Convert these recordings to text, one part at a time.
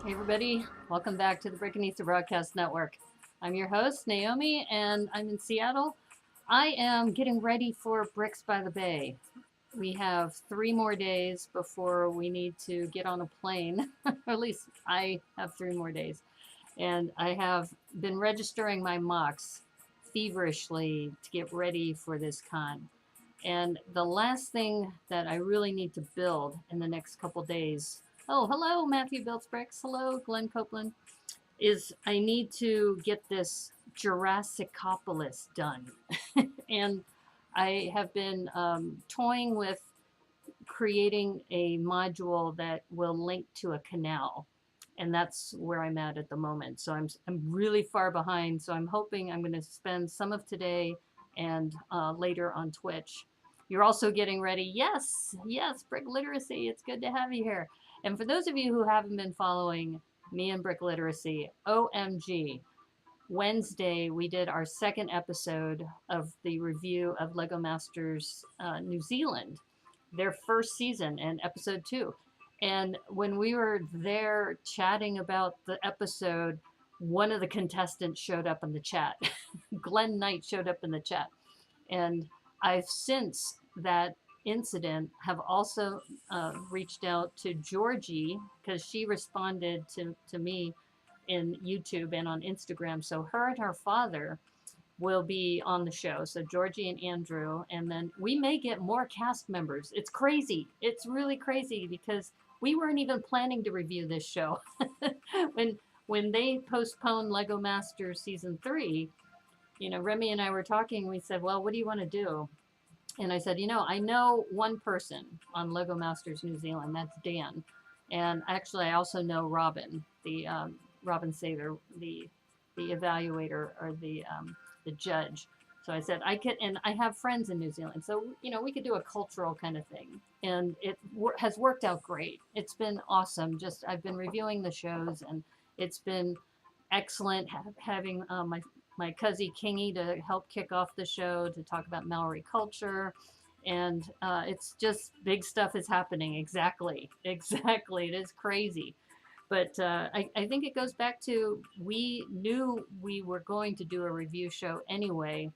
Hey everybody, welcome back to the Brickanista Broadcast Network. I'm your host, Naomi, and I'm in Seattle. I am getting ready for Bricks by the Bay. We have 3 more days before we need to get on a plane, or at least I have 3 more days. And I have been registering my mocks feverishly to get ready for this con. And the last thing that I really need to build in the next couple days. Oh, hello, Matthew Builds Bricks. Hello, Glenn Copeland. Is I need to get this Jurassicopolis done. And I have been toying with creating a module that will link to a canal. And that's where I'm at the moment. So I'm really far behind. So I'm hoping I'm going to spend some of today and later on Twitch. You're also getting ready. Yes, yes, Brick Literacy. It's good to have you here. And for those of you who haven't been following me and Brick Literacy, OMG, Wednesday we did our second episode of the review of Lego Masters New Zealand, their first season and episode 2. And when we were there chatting about the episode, one of the contestants showed up in the chat. Glenn Knight showed up in the chat. And I've since that incident have also reached out to Georgie because she responded to me in YouTube and on Instagram. So her and her father will be on the show. So Georgie and Andrew, and then we may get more cast members. It's crazy. It's really crazy because we weren't even planning to review this show. when when they postponed Lego Masters season 3, Remy and I were talking. We said, "Well, what do you want to do?" And I said, I know one person on Lego Masters New Zealand. That's Dan. And actually, I also know Robin, the Robin Sather, the evaluator or the judge. So I said I could, and I have friends in New Zealand, so we could do a cultural kind of thing, and it has worked out great. It's been awesome. Just I've been reviewing the shows, and it's been excellent having my cousin Kingy to help kick off the show to talk about Maori culture. And it's just big stuff is happening. Exactly. Exactly. It is crazy. But I think it goes back to we knew we were going to do a review show anyway,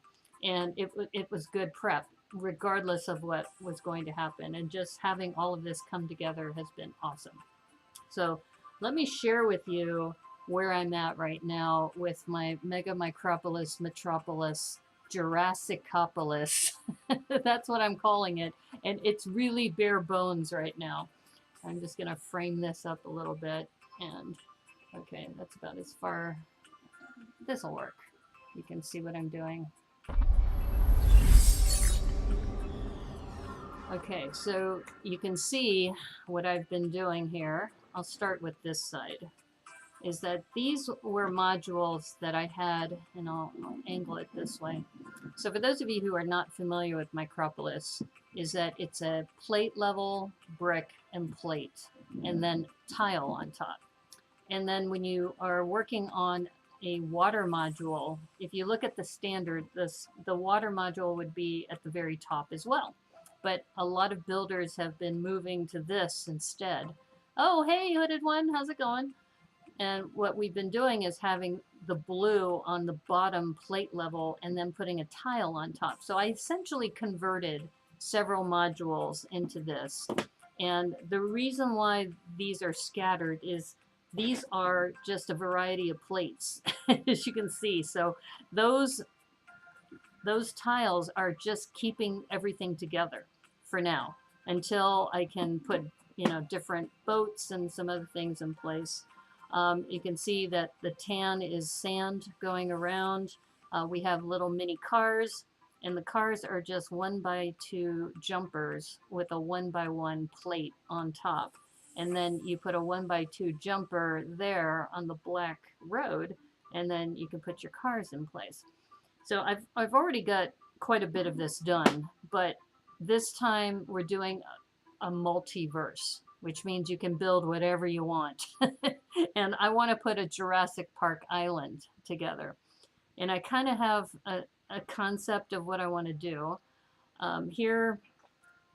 and it was good prep, regardless of what was going to happen. And just having all of this come together has been awesome. So let me share with you where I'm at right now with my Mega Micropolis Metropolis Jurassicopolis. That's what I'm calling it. And it's really bare bones right now. I'm just going to frame this up a little bit. And okay, that's about as far. This will work. You can see what I'm doing. Okay, so you can see what I've been doing here. I'll start with this side. Is that these were modules that I had, and I'll angle it this way. So for those of you who are not familiar with Micropolis, is that it's a plate level brick and plate, and then tile on top. And then when you are working on a water module, if you look at the standard, the water module would be at the very top as well. But a lot of builders have been moving to this instead. Oh, hey, Hooded One, how's it going? And what we've been doing is having the blue on the bottom plate level and then putting a tile on top. So I essentially converted several modules into this. And the reason why these are scattered is these are just a variety of plates, as you can see. So those tiles are just keeping everything together for now until I can put, different boats and some other things in place. You can see that the tan is sand going around. We have little mini cars, and the cars are just 1x2 jumpers with a 1x1 plate on top. And then you put a 1x2 jumper there on the black road, and then you can put your cars in place. So I've already got quite a bit of this done, but this time we're doing a multiverse, which means you can build whatever you want. And I want to put a Jurassic Park island together. And I kind of have a concept of what I want to do.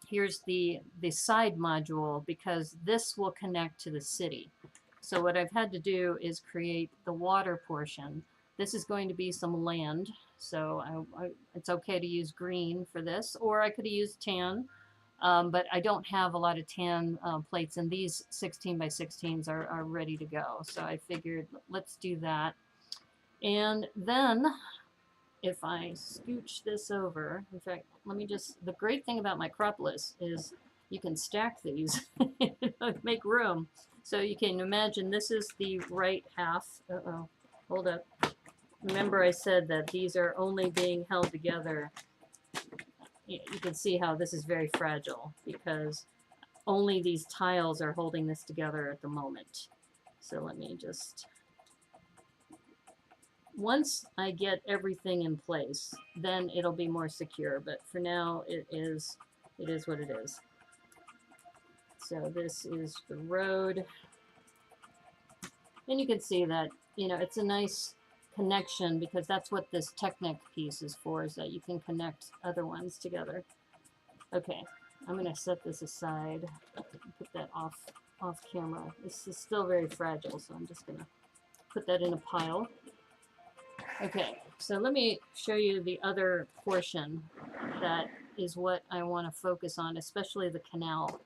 Here's the side module, because this will connect to the city. So what I've had to do is create the water portion. This is going to be some land, so it's okay to use green for this, or I could have used tan, but I don't have a lot of tan plates, and these 16 by 16s are ready to go. So I figured let's do that. And then if I scooch this over, in fact, let me just, the great thing about Micropolis is you can stack these, make room. So you can imagine this is the right half. Uh-oh, hold up. Remember I said that these are only being held together. You can see how this is very fragile because only these tiles are holding this together at the moment. So let me just, once I get everything in place, then it'll be more secure. But for now, it is what it is. So this is the road. And you can see that, you know, it's a nice connection because that's what this Technic piece is for, is that you can connect other ones together. Okay, I'm going to set this aside, put that off camera. This is still very fragile, so I'm just going to put that in a pile. Okay, so let me show you the other portion that is what I want to focus on, especially the canal,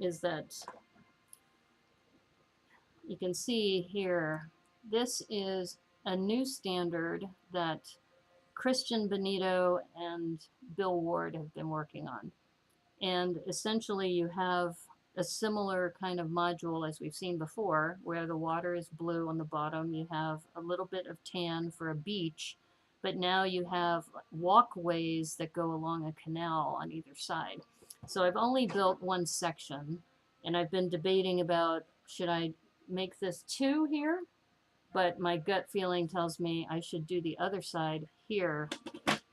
is that you can see here, this is a new standard that Christian Benito and Bill Ward have been working on. And essentially you have a similar kind of module as we've seen before, where the water is blue on the bottom. You have a little bit of tan for a beach, but now you have walkways that go along a canal on either side. So I've only built one section, and I've been debating about, should I make this 2 here? But my gut feeling tells me I should do the other side here.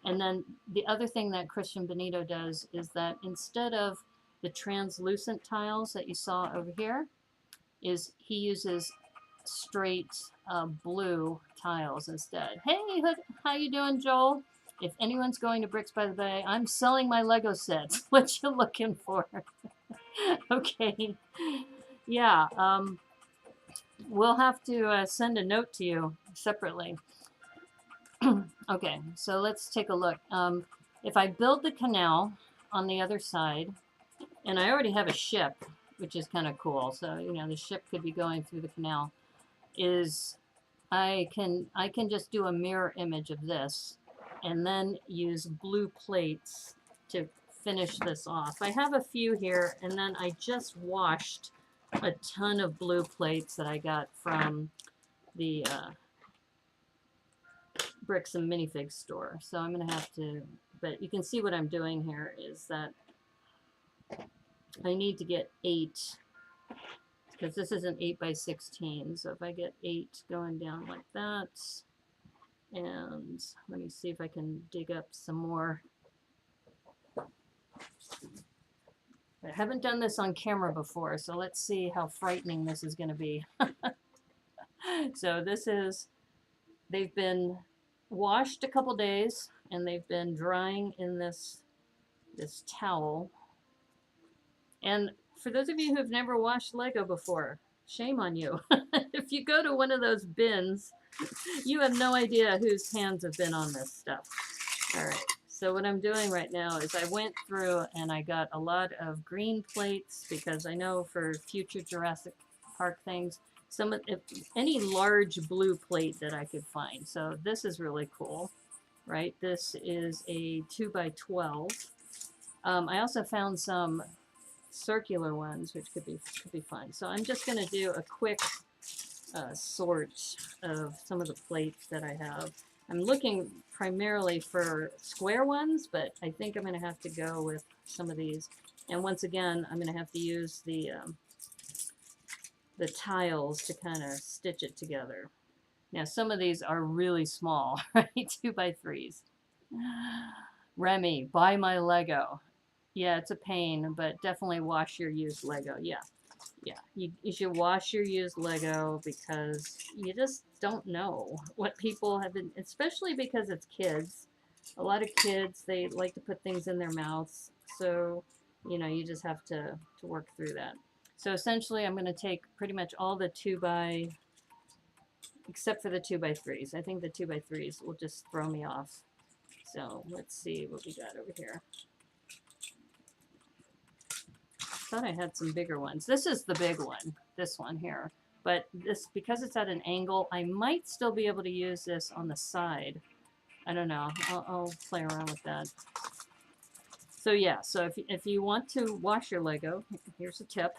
And then the other thing that Christian Benito does is that instead of the translucent tiles that you saw over here, is he uses straight blue tiles instead. Hey, how you doing, Joel? If anyone's going to Bricks by the Bay, I'm selling my Lego sets. What you looking for? Okay. Yeah, we'll have to send a note to you separately. Okay, so let's take a look. If I build the canal on the other side, and I already have a ship, which is kind of cool, so you know the ship could be going through the canal, is I can just do a mirror image of this and then use blue plates to finish this off. I have a few here, and then I just washed a ton of blue plates that I got from the Bricks and Minifigs store. So I'm going to have to, but you can see what I'm doing here is that I need to get 8, because this is an 8 by 16. So if I get 8 going down like that, and let me see if I can dig up some more. I haven't done this on camera before, so let's see how frightening this is going to be. So this is, they've been washed a couple days, and they've been drying in this towel. And for those of you who've never washed Lego before, shame on you. If you go to one of those bins, you have no idea whose hands have been on this stuff. All right, so what I'm doing right now is I went through and I got a lot of green plates, because I know for future Jurassic Park things, any large blue plate that I could find. So this is really cool, right? This is a 2 by 12. I also found some circular ones, which could be fun. So I'm just going to do a quick sort of some of the plates that I have. I'm looking primarily for square ones, but I think I'm going to have to go with some of these. And once again, I'm going to have to use the tiles to kind of stitch it together. Now, some of these are really small, right? 2 by 3s. Remy, buy my Lego. Yeah, it's a pain, but definitely wash your used Lego. Yeah. You should wash your used Lego, because you just don't know what people have been, especially because it's kids. A lot of kids, they like to put things in their mouths. So, you know, you just have to work through that. So essentially I'm going to take pretty much all the 2x, except for the 2x3s. I think the 2x3s will just throw me off. So let's see what we got over here. Thought I had some bigger ones. This is the big one, this one here. But this, because it's at an angle, I might still be able to use this on the side. I don't know. I'll play around with that. So yeah, so if you want to wash your Lego, here's a tip.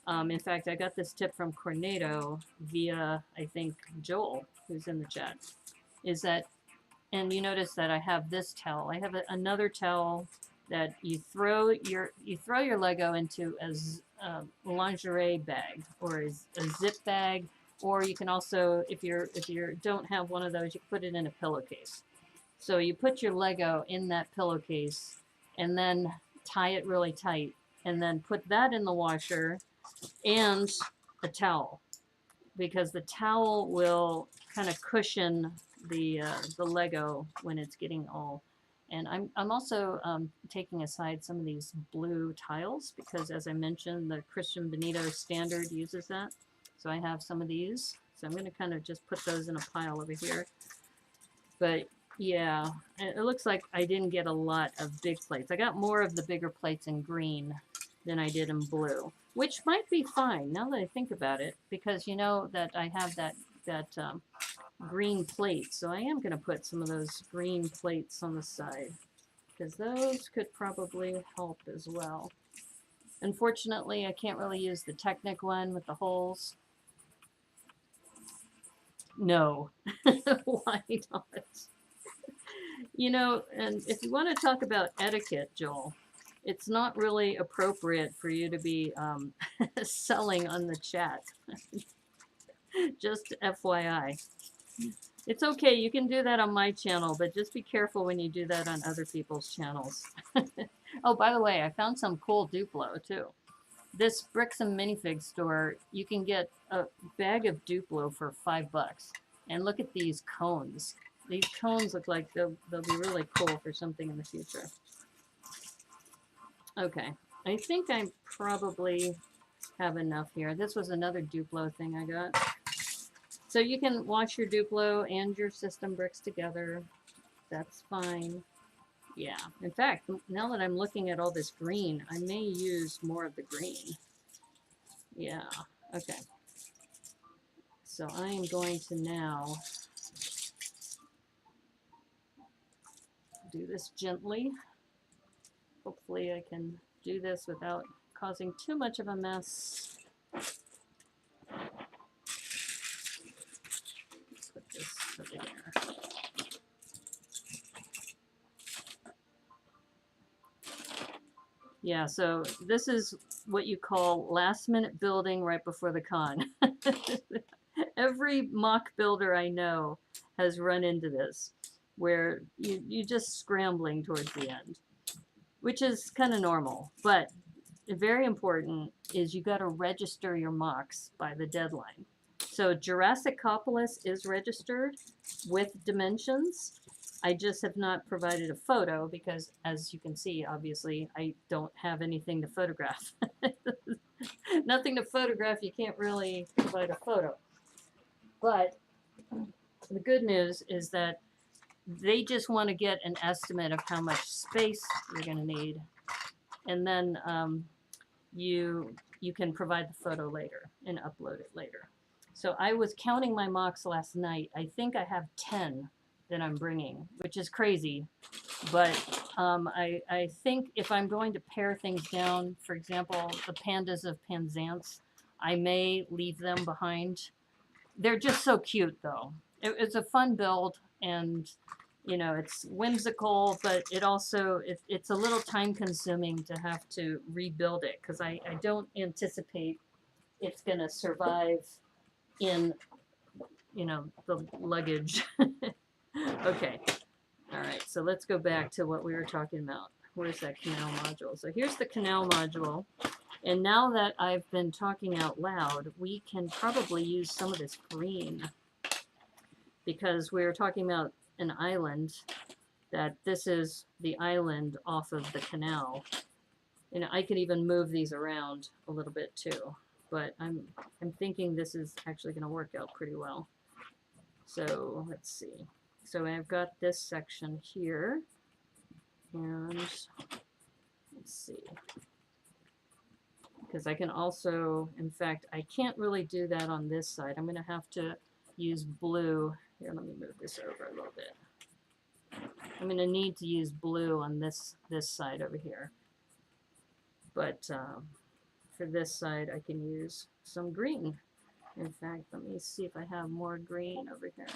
In fact, I got this tip from Cornado via, I think, Joel, who's in the chat. Is that, and you notice that I have this towel. I have another towel that you throw your Lego into a lingerie bag or a zip bag, or you can also, if you don't have one of those, you can put it in a pillowcase. So you put your Lego in that pillowcase and then tie it really tight, and then put that in the washer and a towel, because the towel will kind of cushion the Lego when it's getting all. And I'm also taking aside some of these blue tiles because, as I mentioned, the Christian Benito standard uses that. So I have some of these. So I'm going to kind of just put those in a pile over here. But yeah, it looks like I didn't get a lot of big plates. I got more of the bigger plates in green than I did in blue, which might be fine now that I think about it, because you know that I have that green plate. So I am going to put some of those green plates on the side, because those could probably help as well. Unfortunately, I can't really use the Technic one with the holes. No. Why not? You know, and if you want to talk about etiquette, Joel, it's not really appropriate for you to be selling on the chat. Just FYI. It's okay, you can do that on my channel, but just be careful when you do that on other people's channels. Oh, by the way, I found some cool Duplo, too. This Bricks and Minifig store, you can get a bag of Duplo for $5. And look at these cones. These cones look like they'll be really cool for something in the future. Okay, I think I probably have enough here. This was another Duplo thing I got. So you can wash your Duplo and your system bricks together. That's fine. Yeah. In fact, now that I'm looking at all this green, I may use more of the green. Yeah. Okay. So I am going to now do this gently. Hopefully I can do this without causing too much of a mess. Put this over there. Yeah, so this is what you call last minute building right before the con. Every mock builder I know has run into this, where you're just scrambling towards the end, which is kind of normal. But very important is you got to register your mocks by the deadline. So Jurassicopolis is registered with dimensions. I just have not provided a photo because, as you can see, obviously, I don't have anything to photograph. Nothing to photograph, you can't really provide a photo. But the good news is that they just want to get an estimate of how much space you're going to need. And then you can provide the photo later and upload it later. So I was counting my mocks last night. I think I have 10 that I'm bringing, which is crazy. But I think if I'm going to pare things down, for example, the pandas of Penzance, I may leave them behind. They're just so cute, though. It's a fun build, and you know, it's whimsical, but it also it's a little time consuming to have to rebuild it, because I don't anticipate it's going to survive in, you know, the luggage. Okay. All right. So let's go back to what we were talking about. Where's that canal module? So here's the canal module. And now that I've been talking out loud, we can probably use some of this green, because we were talking about an island, that this is the island off of the canal. You know, I could even move these around a little bit too, but I'm thinking this is actually going to work out pretty well. So let's see. So I've got this section here, and let's see, because I can also, in fact, I can't really do that on this side. I'm going to have to use blue. Here, let me move this over a little bit. I'm going to need to use blue on this side over here. But for this side, I can use some green. In fact, let me see if I have more green over here.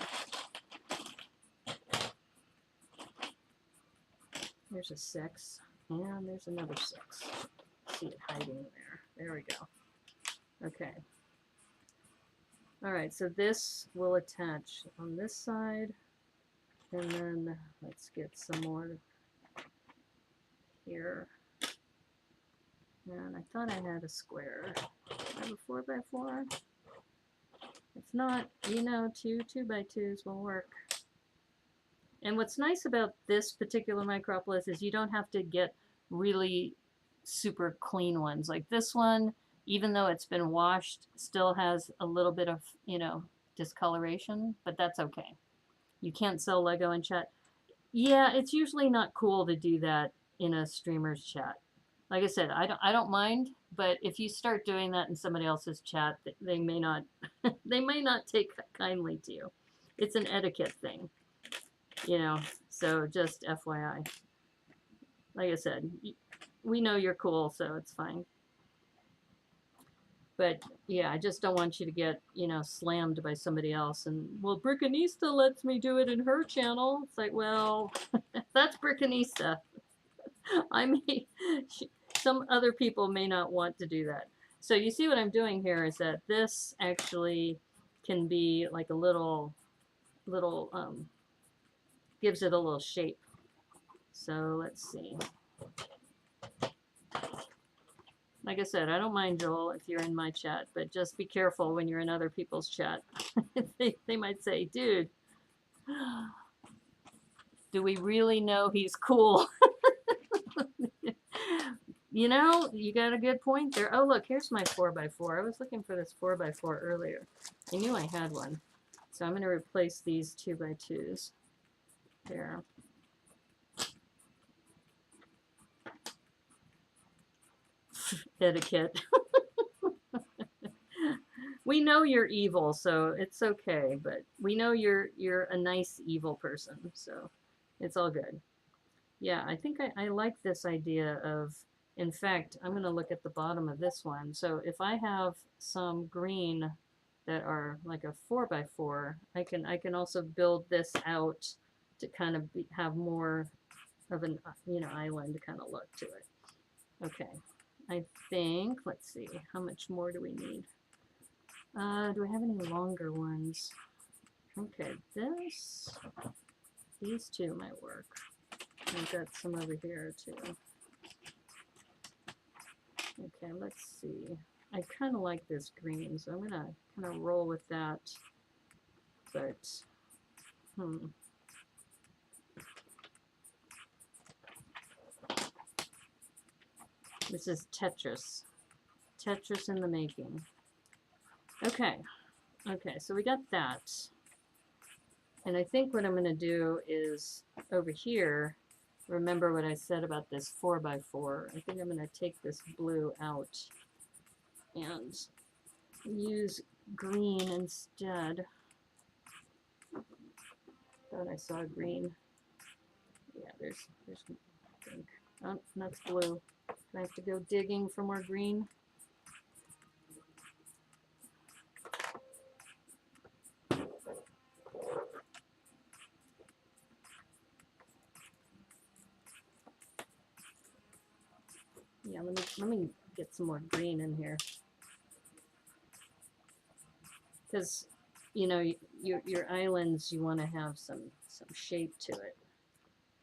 There's a 6, and there's another 6. See it hiding there. There we go. Okay. All right, so this will attach on this side, and then let's get some more here. And I thought I had a square. Do I have a 4x4? It's not, you know, 2x2s will work. And what's nice about this particular Micropolis is you don't have to get really super clean ones. Like this one, even though it's been washed, still has a little bit of, you know, discoloration, but that's okay. You can't sell Lego in chat. Yeah, it's usually not cool to do that in a streamer's chat. Like I said, I don't mind, but if you start doing that in somebody else's chat, they may not they may not take kindly to you. It's an etiquette thing, you know. So just FYI. Like I said, we know you're cool, so it's fine. But yeah, I just don't want you to get, you know, slammed by somebody else. And well, Brickanista lets me do it in her channel. It's like, well, that's Brickanista. I may, some other people may not want to do that. So you see what I'm doing here is that this actually can be like a little, gives it a little shape. So let's see. Like I said, I don't mind, Joel, if you're in my chat, but just be careful when you're in other people's chat. they might say, dude, do we really know he's cool? You know, you got a good point there. Oh, look, here's my 4x4. I was looking for this 4x4 earlier. I knew I had one. So I'm going to replace these 2x2s. There. Etiquette. We know you're evil, so it's okay. But we know you're a nice evil person, so it's all good. Yeah, I think I like this idea of, in fact, I'm going to look at the bottom of this one. So if I have some green that are like a 4x4, I can also build this out to kind of have more of an, you know, island kind of look to it. Okay, I think, let's see, how much more do we need? Do we have any longer ones? Okay, these two might work. I've got some over here too. Okay, let's see. I kind of like this green, so I'm gonna kind of roll with that. But, this is Tetris. Tetris in the making. Okay. Okay, so we got that. And I think what I'm gonna do is over here, remember what I said about this 4x4. I think I'm going to take this blue out and use green instead. Thought I saw green. Yeah, there's pink. Oh, that's blue. I have to go digging for more green. Yeah, let me get some more green in here, because you know your islands, you want to have some shape to it.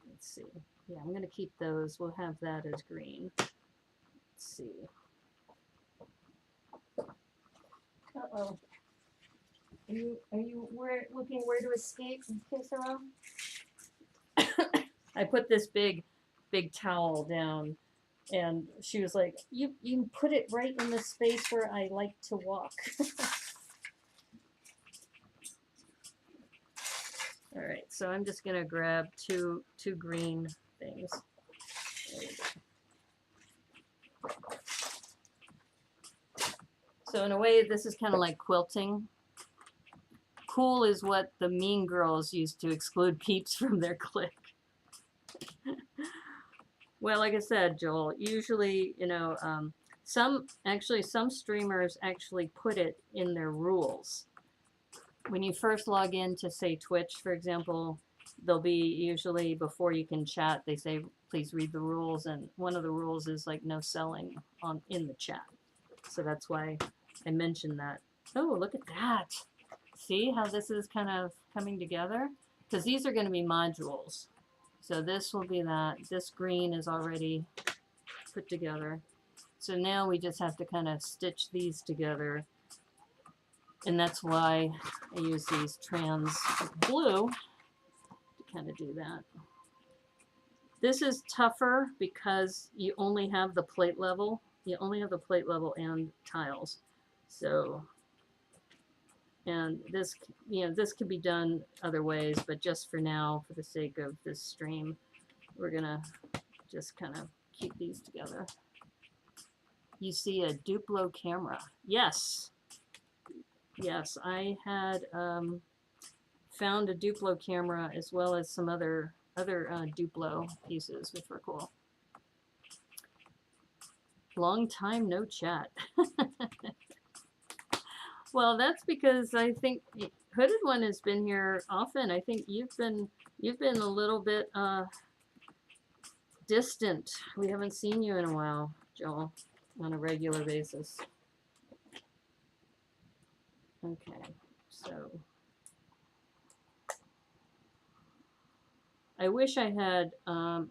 Let's see. Yeah, I'm gonna keep those. We'll have that as green. Let's see. Uh-oh. Are you looking where to escape? I put this big towel down And she was like, you put it right in the space where I like to walk. All right, so I'm just gonna grab two green things. So in a way, this is kind of like quilting. Cool is what the mean girls used to exclude peeps from their clique. Well, like I said, Joel, usually, you know, some streamers actually put it in their rules. When you first log in to, say, Twitch, for example, there'll be usually, before you can chat, they say, please read the rules, and one of the rules is like no selling in the chat. So that's why I mentioned that. Oh, look at that. See how this is kind of coming together? Because these are going to be modules. So this will be that. This green is already put together. So now we just have to kind of stitch these together. And that's why I use these trans blue to kind of do that. This is tougher because you only have the plate level. You only have the plate level and tiles. So, and this, you know, this could be done other ways, but just for now, for the sake of this stream, we're gonna just kind of keep these together. You see a Duplo camera. Yes. Yes, I had found a Duplo camera as well as some other Duplo pieces, which were cool. Long time no chat. Well, that's because I think Hooded One has been here often. I think you've been a little bit distant. We haven't seen you in a while, Joel, on a regular basis. Okay, so I wish I had,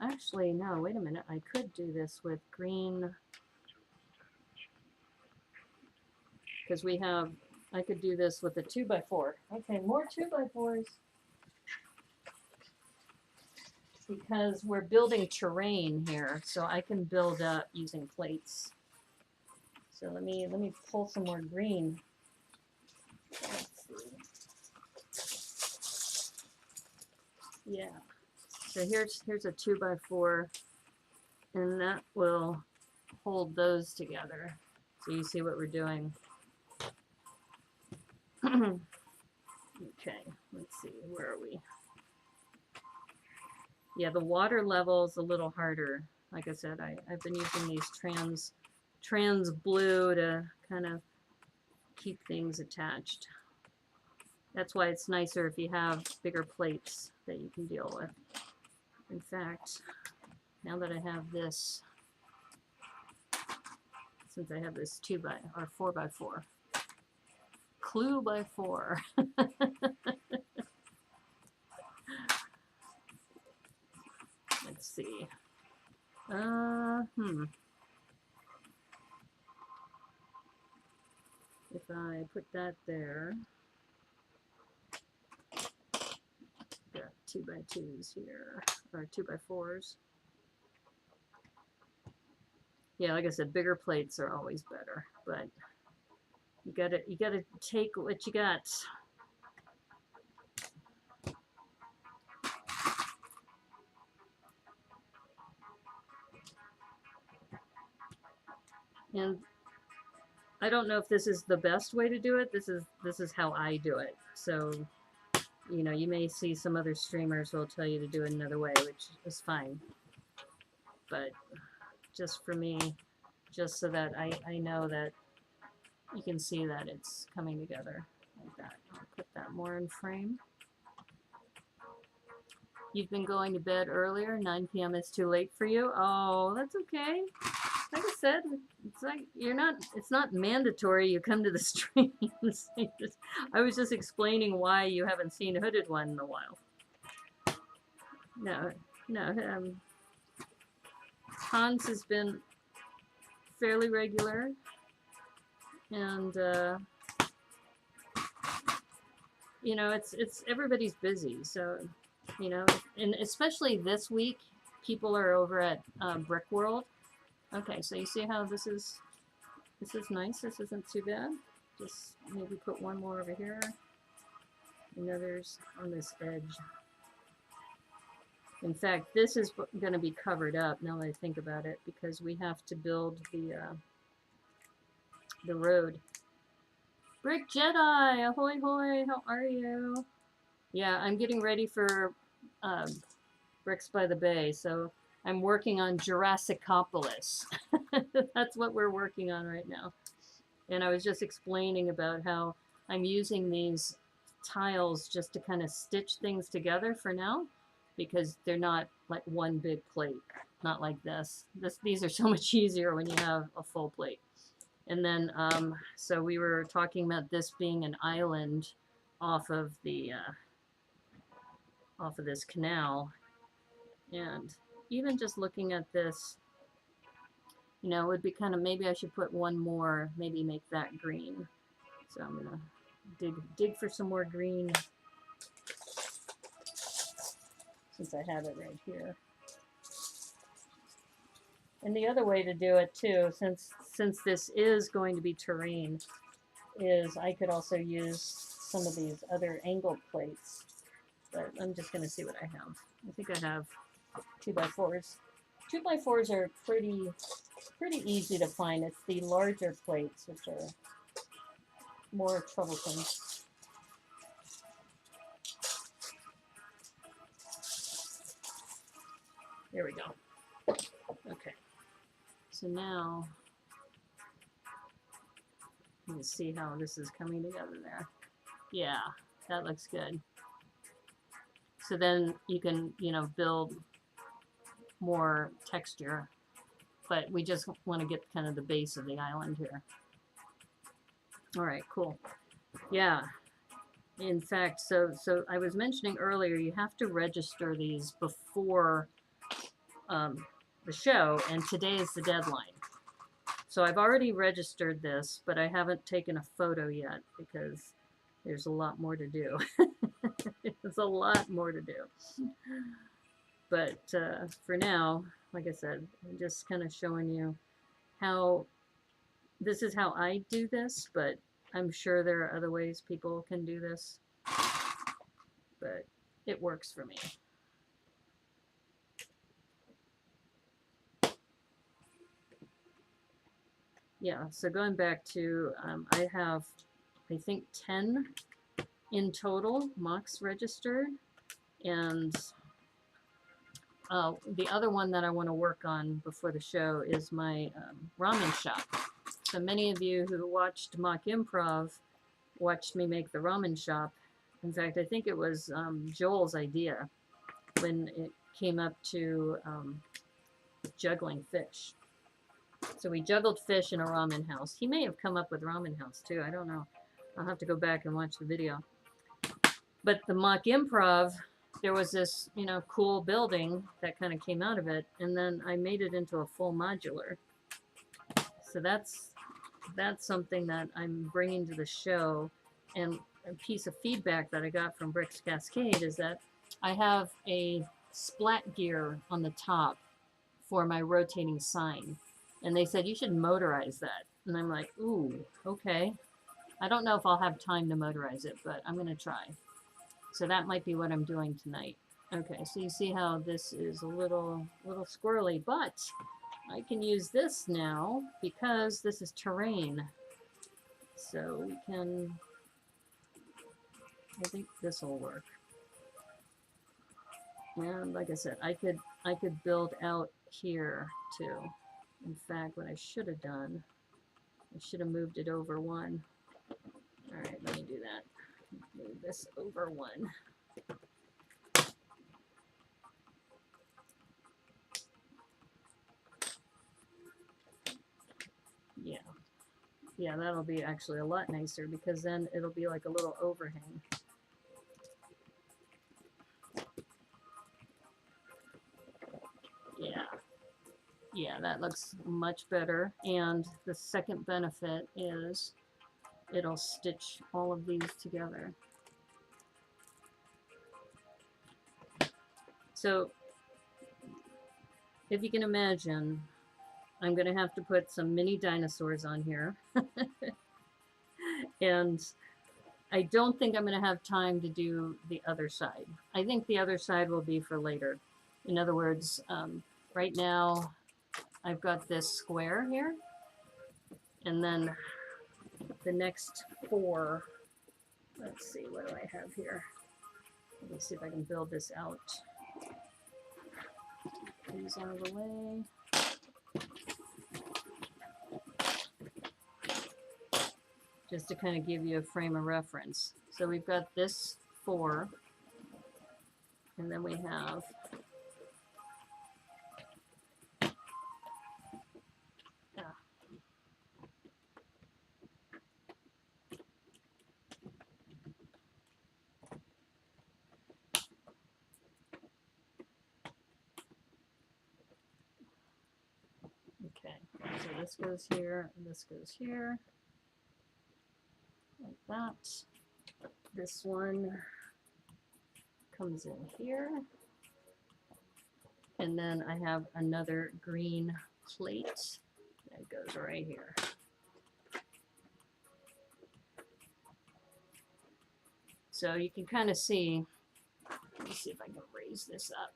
actually, no, wait a minute. I could do this with green, because we have, I could do this with a 2x4. Okay, more 2x4s. Because we're building terrain here, so I can build up using plates. So let me pull some more green. Yeah. So here's a 2x4, and that will hold those together. So you see what we're doing. Okay, let's see, where are we? Yeah, the water level is a little harder. Like I said, I've been using these trans blue to kind of keep things attached. That's why it's nicer if you have bigger plates that you can deal with. In fact, now that I have this, since I have this 4x4, clue by 4. Let's see. If I put that there, got 2x2s here, or 2x4s. Yeah, like I said, bigger plates are always better, but you gotta take what you got. And I don't know if this is the best way to do it. This is how I do it. So, you know, you may see some other streamers who will tell you to do it another way, which is fine. But just for me, just so that I know that you can see that it's coming together like that. I'll put that more in frame. You've been going to bed earlier. 9 p.m. is too late for you. Oh, that's okay. Like I said, it's like it's not mandatory you come to the streams. I was just explaining why you haven't seen Hooded One in a while. No, Hans has been fairly regular, and you know, it's everybody's busy, so you know, and especially this week, people are over at Brick World. Okay, so you see how this is nice. This isn't too bad. Just maybe put one more over here, and others on this edge. In fact, this is going to be covered up now that I think about it, because we have to build the road. Brick Jedi, ahoy hoy! How are you? Yeah, I'm getting ready for Bricks by the Bay, so I'm working on Jurassicopolis. That's what we're working on right now. And I was just explaining about how I'm using these tiles just to kind of stitch things together for now, because they're not like one big plate, not like this. These are so much easier when you have a full plate. And then, so we were talking about this being an island off of the off of this canal, and even just looking at this, you know, it would be kind of, maybe I should put one more, maybe make that green. So I'm gonna dig for some more green, since I have it right here. And the other way to do it too, since this is going to be terrain, is I could also use some of these other angled plates. But I'm just going to see what I have. I think I have 2x4s. 2x4s are pretty easy to find. It's the larger plates which are more troublesome. There we go. Okay. So now, you can see how this is coming together there. Yeah, that looks good. So then you can, you know, build more texture, but we just want to get kind of the base of the island here. All right, cool. Yeah. In fact, so I was mentioning earlier, you have to register these before the show, and today is the deadline. So I've already registered this, but I haven't taken a photo yet because there's a lot more to do. There's a lot more to do. But for now, like I said, I'm just kind of showing you how, this is how I do this, but I'm sure there are other ways people can do this. But it works for me. Yeah, so going back to, I have, I think, 10 in total mocks registered, and the other one that I want to work on before the show is my ramen shop. So many of you who watched Mock Improv watched me make the ramen shop. In fact, I think it was Joel's idea when it came up to juggling fish. So we juggled fish in a ramen house. He may have come up with ramen house too. I don't know. I'll have to go back and watch the video. But the Mock Improv, there was this, you know, cool building that kind of came out of it, and then I made it into a full modular. So that's something that I'm bringing to the show. And a piece of feedback that I got from Bricks Cascade is that I have a splat gear on the top for my rotating sign. And they said, you should motorize that. And I'm like, ooh, okay. I don't know if I'll have time to motorize it, but I'm going to try. So that might be what I'm doing tonight. Okay, so you see how this is a little squirrely, but I can use this now because this is terrain. So we can, I think this will work. And like I said, I could build out here too. In fact, what I should have done, I should have moved it over one. All right, let me do that. Move this over one. Yeah. Yeah, that'll be actually a lot nicer because then it'll be like a little overhang. Yeah. Yeah, that looks much better. And the second benefit is it'll stitch all of these together. So if you can imagine, I'm going to have to put some mini dinosaurs on here. And I don't think I'm going to have time to do the other side. I think the other side will be for later. In other words, right now I've got this square here, and then the next 4, let's see, what do I have here? Let me see if I can build this out. These out of the way. Just to kind of give you a frame of reference. So we've got this 4, and then we have okay, so this goes here, and this goes here, like that. This one comes in here, and then I have another green plate that goes right here. So you can kind of see, let me see if I can raise this up.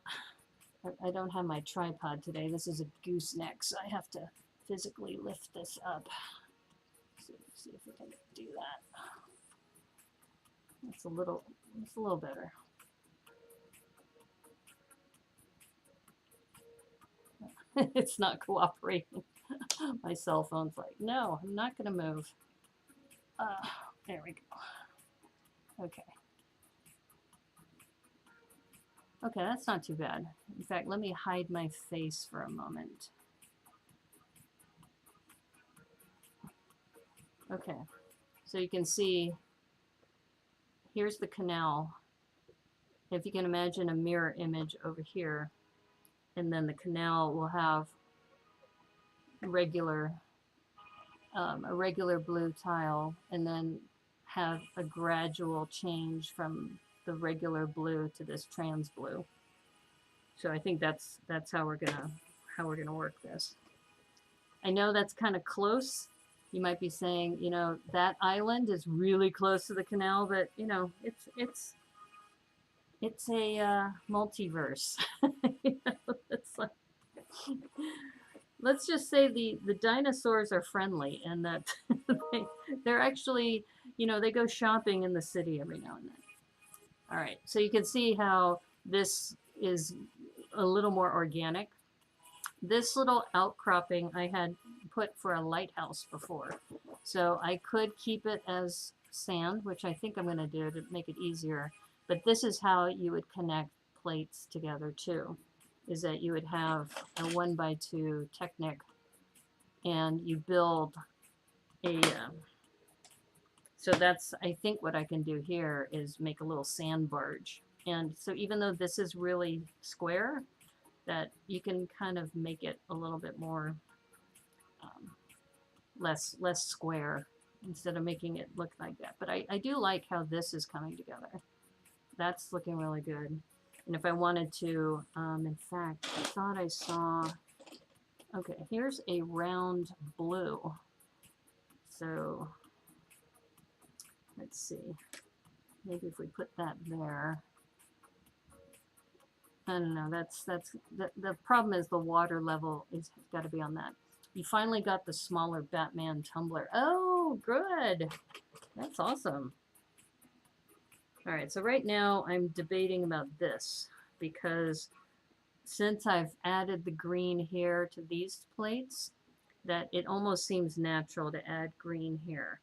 I don't have my tripod today. This is a gooseneck, so I have to physically lift this up. See if we can do that. It's a little better. It's not cooperating. My cell phone's like, no, I'm not going to move. There we go. Okay. Okay, that's not too bad. In fact, let me hide my face for a moment. Okay, so you can see, here's the canal. If you can imagine a mirror image over here, and then the canal will have a regular blue tile, and then have a gradual change from the regular blue to this trans blue. So I think that's how we're gonna work this. I know that's kind of close. You might be saying, you know, that island is really close to the canal, but you know, it's a multiverse. You know, it's like, let's just say the dinosaurs are friendly, and that they're actually, you know, they go shopping in the city every now and then. All right, so you can see how this is a little more organic. This little outcropping I had put for a lighthouse before, so I could keep it as sand, which I think I'm going to do to make it easier. But this is how you would connect plates together too, is that you would have a 1x2 Technic, and you build a so that's, I think what I can do here is make a little sand barge. And so even though this is really square, that you can kind of make it a little bit more less square, instead of making it look like that. But I do like how this is coming together. That's looking really good. And if I wanted to, in fact, I thought I saw, okay, here's a round blue. So let's see, maybe if we put that there. I don't know, the problem is the water level is got to be on that. You finally got the smaller Batman tumbler. Oh, good. That's awesome. All right, so right now I'm debating about this, because since I've added the green here to these plates, that it almost seems natural to add green here.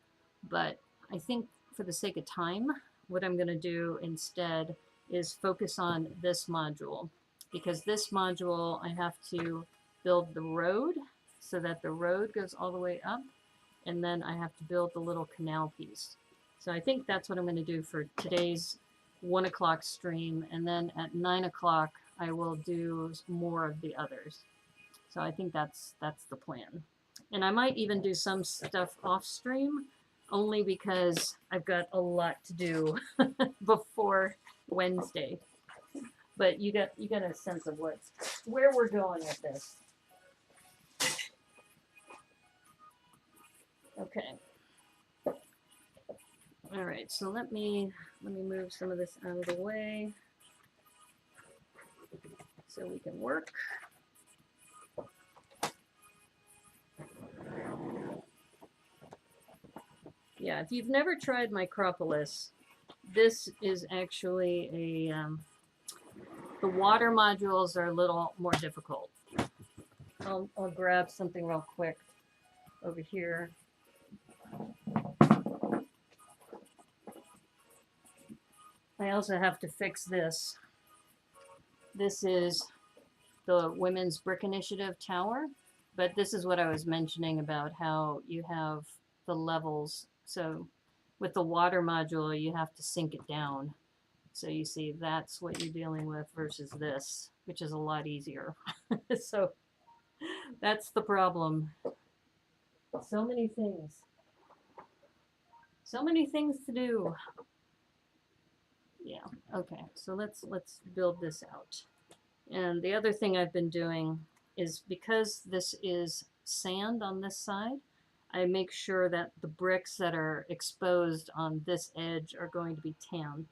But I think for the sake of time, what I'm going to do instead is focus on this module, because this module I have to build the road so that the road goes all the way up, and then I have to build the little canal piece. So I think that's what I'm going to do for today's 1 o'clock stream, and then at 9 o'clock I will do more of the others. So I think that's the plan. And I might even do some stuff off stream, only because I've got a lot to do before Wednesday. But you got a sense of where we're going with this. Okay. All right, so let me move some of this out of the way so we can work. Yeah, if you've never tried Micropolis, this is actually a, the water modules are a little more difficult. I'll grab something real quick over here. I also have to fix this. This is the Women's Brick Initiative Tower, but this is what I was mentioning about how you have the levels. So with the water module, you have to sink it down. So you see, that's what you're dealing with versus this, which is a lot easier. So that's the problem. So many things. So many things to do. Yeah, okay, so let's build this out. And the other thing I've been doing is, because this is sand on this side, I make sure that the bricks that are exposed on this edge are going to be tan,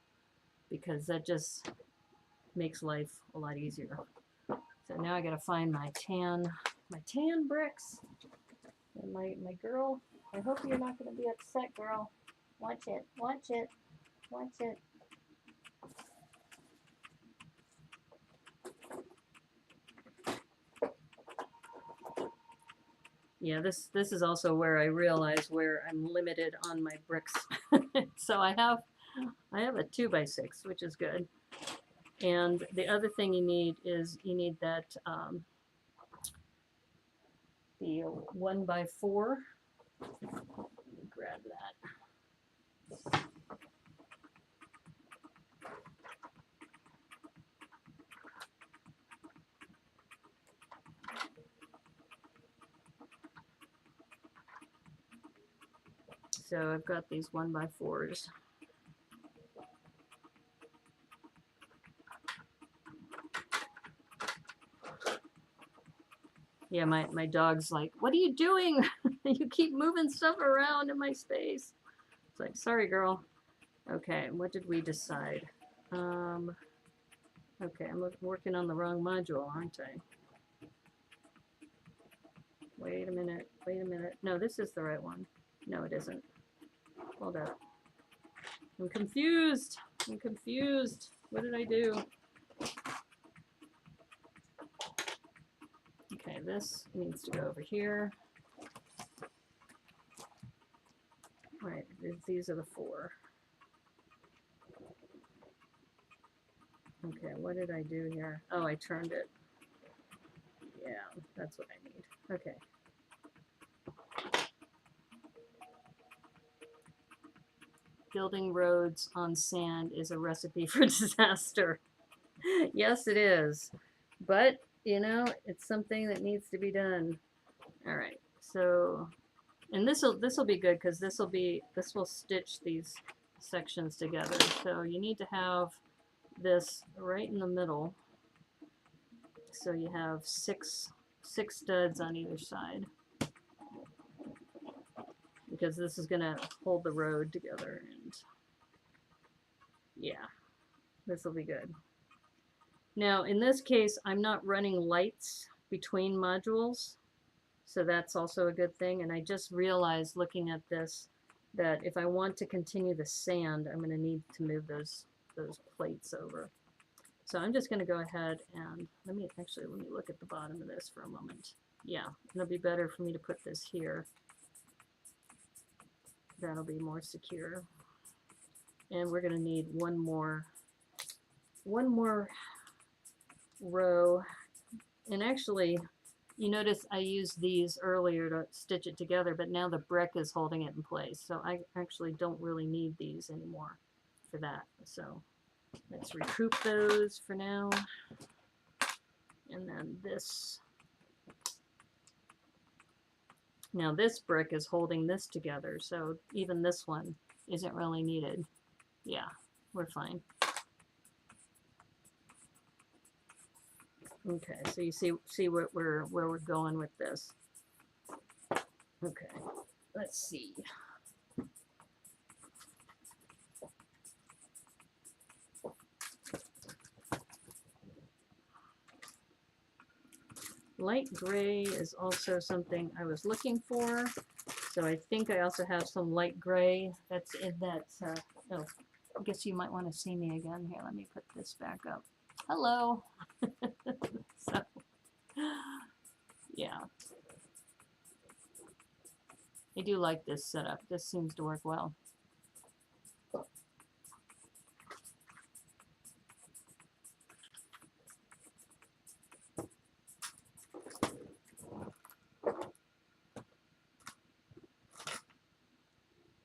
because that just makes life a lot easier. So now I gotta find my tan bricks. And my girl, I hope you're not gonna be upset, girl. Watch it, watch it, watch it. Yeah, this is also where I realize where I'm limited on my bricks. So I have a 2x6, which is good. And the other thing you need is that the 1x4. Let me grab that. So I've got these 1x4s. Yeah, my dog's like, what are you doing? You keep moving stuff around in my space. It's like, sorry, girl. Okay, what did we decide? Okay, I'm working on the wrong module, aren't I? Wait a minute, wait a minute. No, this is the right one. No, it isn't. Hold up. I'm confused. I'm confused. What did I do? Okay, this needs to go over here. Right, these are the 4. Okay, what did I do here? Oh, I turned it. Yeah, that's what I need. Okay. Building roads on sand is a recipe for disaster. Yes, it is. But, you know, it's something that needs to be done. All right, so, and this will be good, because this will stitch these sections together. So you need to have this right in the middle. So you have six studs on either side, because this is gonna hold the road together. And yeah, this will be good. Now in this case, I'm not running lights between modules, so that's also a good thing. And I just realized, looking at this, that if I want to continue the sand, I'm going to need to move those plates over. So I'm just going to go ahead and let me look at the bottom of this for a moment. Yeah, it'll be better for me to put this here. That'll be more secure. And we're going to need one more row. And actually, you notice I used these earlier to stitch it together, but now the brick is holding it in place. So I actually don't really need these anymore for that. So let's recoup those for now. And then this. Now this brick is holding this together, so even this one isn't really needed. Yeah, we're fine. Okay, so you see where we're going with this. Okay. let's see. Light gray is also something I was looking for. So I think I also have some light gray that's in that, oh, I guess you might want to see me again. Here, let me put this back up. Hello. So, yeah. I do like this setup. This seems to work well.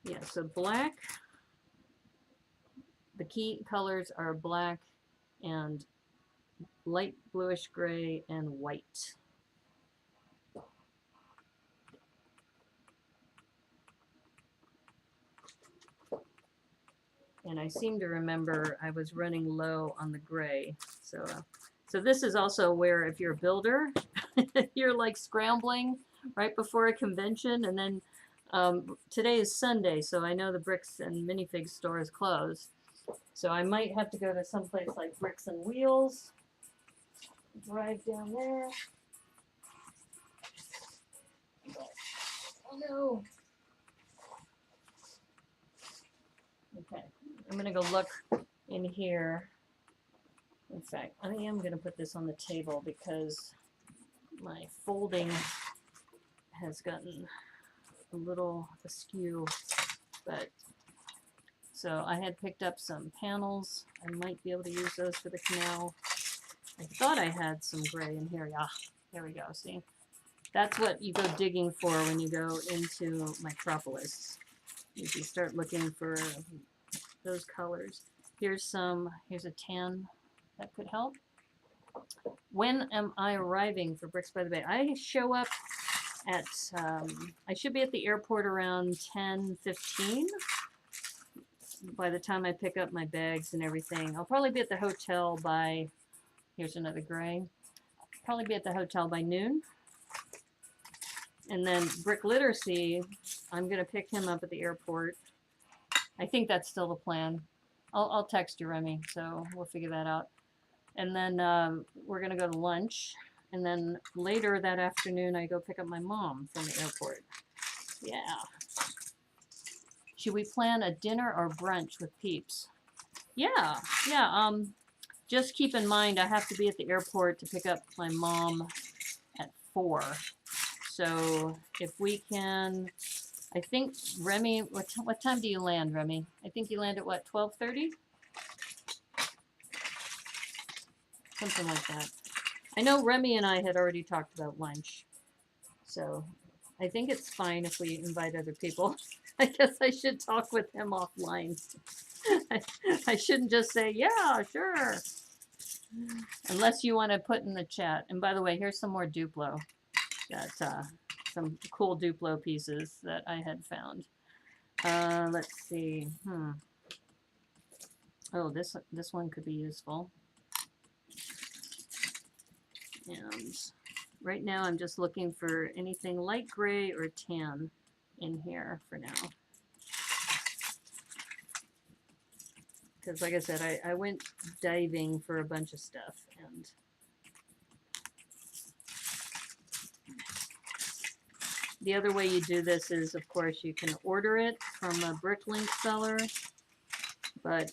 Yeah, so black, the key colors are black and light bluish gray and white. And I seem to remember I was running low on the gray. So this is also where if you're a builder, you're like scrambling right before a convention. And then today is Sunday, so I know the Bricks and Minifigs store is closed. So I might have to go to someplace like Bricks and Wheels. Drive down there. Oh no. Okay, I'm gonna go look in here. In fact, I am gonna put this on the table because my folding has gotten a little askew, but so I had picked up some panels. I might be able to use those for the canal. I thought I had some gray in here. Yeah, there we go. See, that's what you go digging for when you go into Micropolis. You start looking for those colors. Here's a tan that could help. When am I arriving for Bricks by the Bay? I show up at, I should be at the airport around 10:15. By the time I pick up my bags and everything, I'll probably be at the hotel by, here's another gray, probably be at the hotel by noon. And then Brick Literacy, I'm going to pick him up at the airport. I think that's still the plan. I'll text you, Remy, so we'll figure that out. And then we're going to go to lunch. And then later that afternoon, I go pick up my mom from the airport. Yeah. Should we plan a dinner or brunch with peeps? Yeah, yeah. Just keep in mind, I have to be at the airport to pick up my mom at 4. So if we can, I think, Remy, what time do you land, Remy? I think you land at what, 12:30? Something like that. I know Remy and I had already talked about lunch. So I think it's fine if we invite other people. I guess I should talk with him offline. I shouldn't just say, yeah, sure. Unless you want to put in the chat. And by the way, here's some more Duplo. Got some cool Duplo pieces that I had found. Let's see. Oh, this one could be useful. And right now I'm just looking for anything light gray or tan in here for now. Because like I said, I went diving for a bunch of stuff. And the other way you do this is, of course, you can order it from a Bricklink seller, but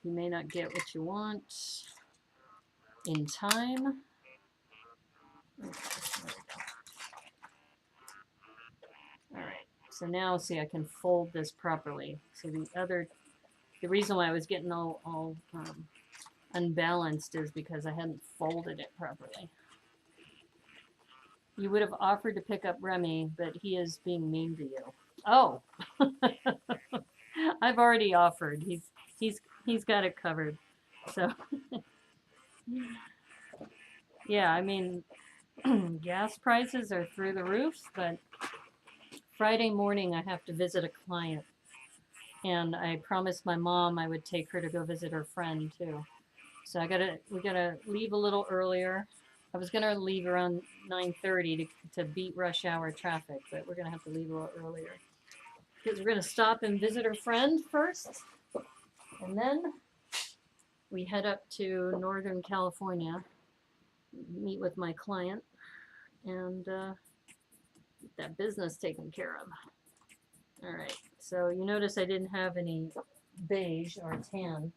you may not get what you want in time. Okay, there we go. All right, so now see, I can fold this properly. So the reason why I was getting all unbalanced is because I hadn't folded it properly. You would have offered to pick up Remy, but he is being mean to you. Oh, I've already offered. He's got it covered. So yeah, I mean, gas prices are through the roof, but Friday morning I have to visit a client, and I promised my mom I would take her to go visit her friend too. So we gotta leave a little earlier. I was going to leave around 9:30 to beat rush hour traffic, but we're going to have to leave a little earlier. Because we're going to stop and visit her friend first. And then we head up to Northern California, meet with my client, and get that business taken care of. All right, so you notice I didn't have any beige or tan.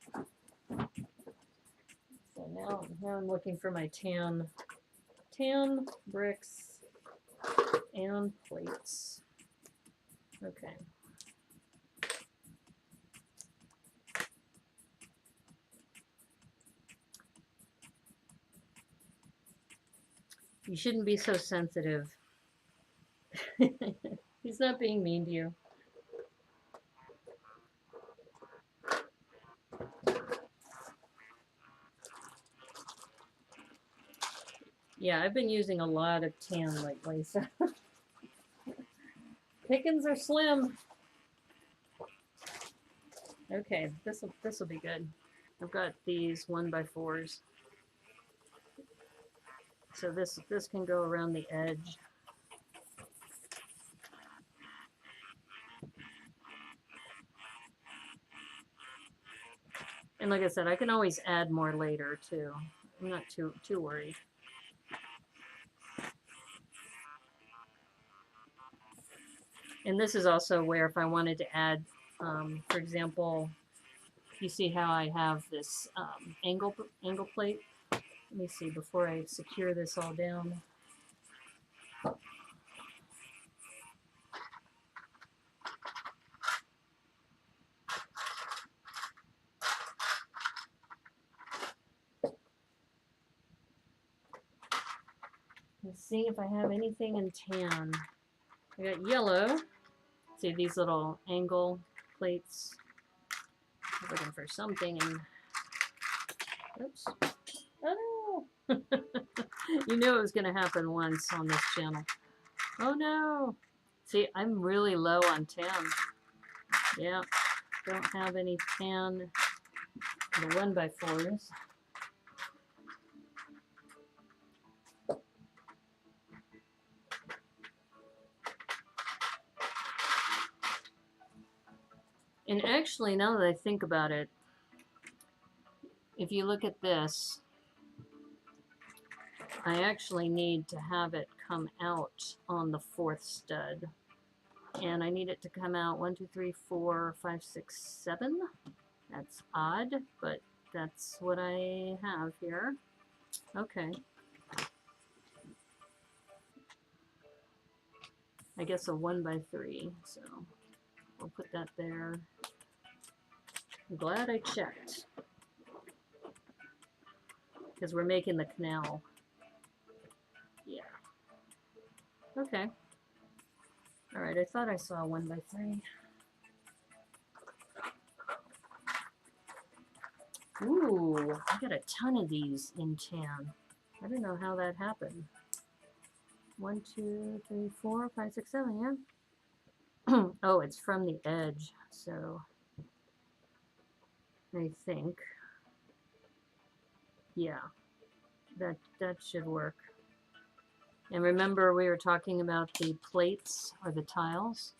So now I'm looking for my tan bricks and plates. Okay. You shouldn't be so sensitive. He's not being mean to you. Yeah, I've been using a lot of tan lately, so pickings are slim. Okay, this'll be good. I've got these 1x4s. So this can go around the edge. And like I said, I can always add more later too. I'm not too worried. And this is also where if I wanted to add, for example, you see how I have this angle plate? Let me see before I secure this all down. Let's see if I have anything in tan. I got yellow. See these little angle plates. I'm looking for something and oops. Oh no! You knew it was going to happen once on this channel. Oh no! See, I'm really low on tan. Yeah, don't have any tan. The 1x4s. And actually, now that I think about it, if you look at this, I actually need to have it come out on the 4th stud. And I need it to come out 1, 2, 3, 4, 5, 6, 7. That's odd, but that's what I have here. Okay. I guess a 1x3, so I'll put that there. I'm glad I checked. Because we're making the canal. Yeah. Okay. Alright, I thought I saw a 1x3. Ooh, I got a ton of these in tan. I don't know how that happened. 1, 2, 3, 4, 5, 6, 7, yeah. Oh, it's from the edge, so I think, yeah, that should work. And remember we were talking about the plates or the tiles?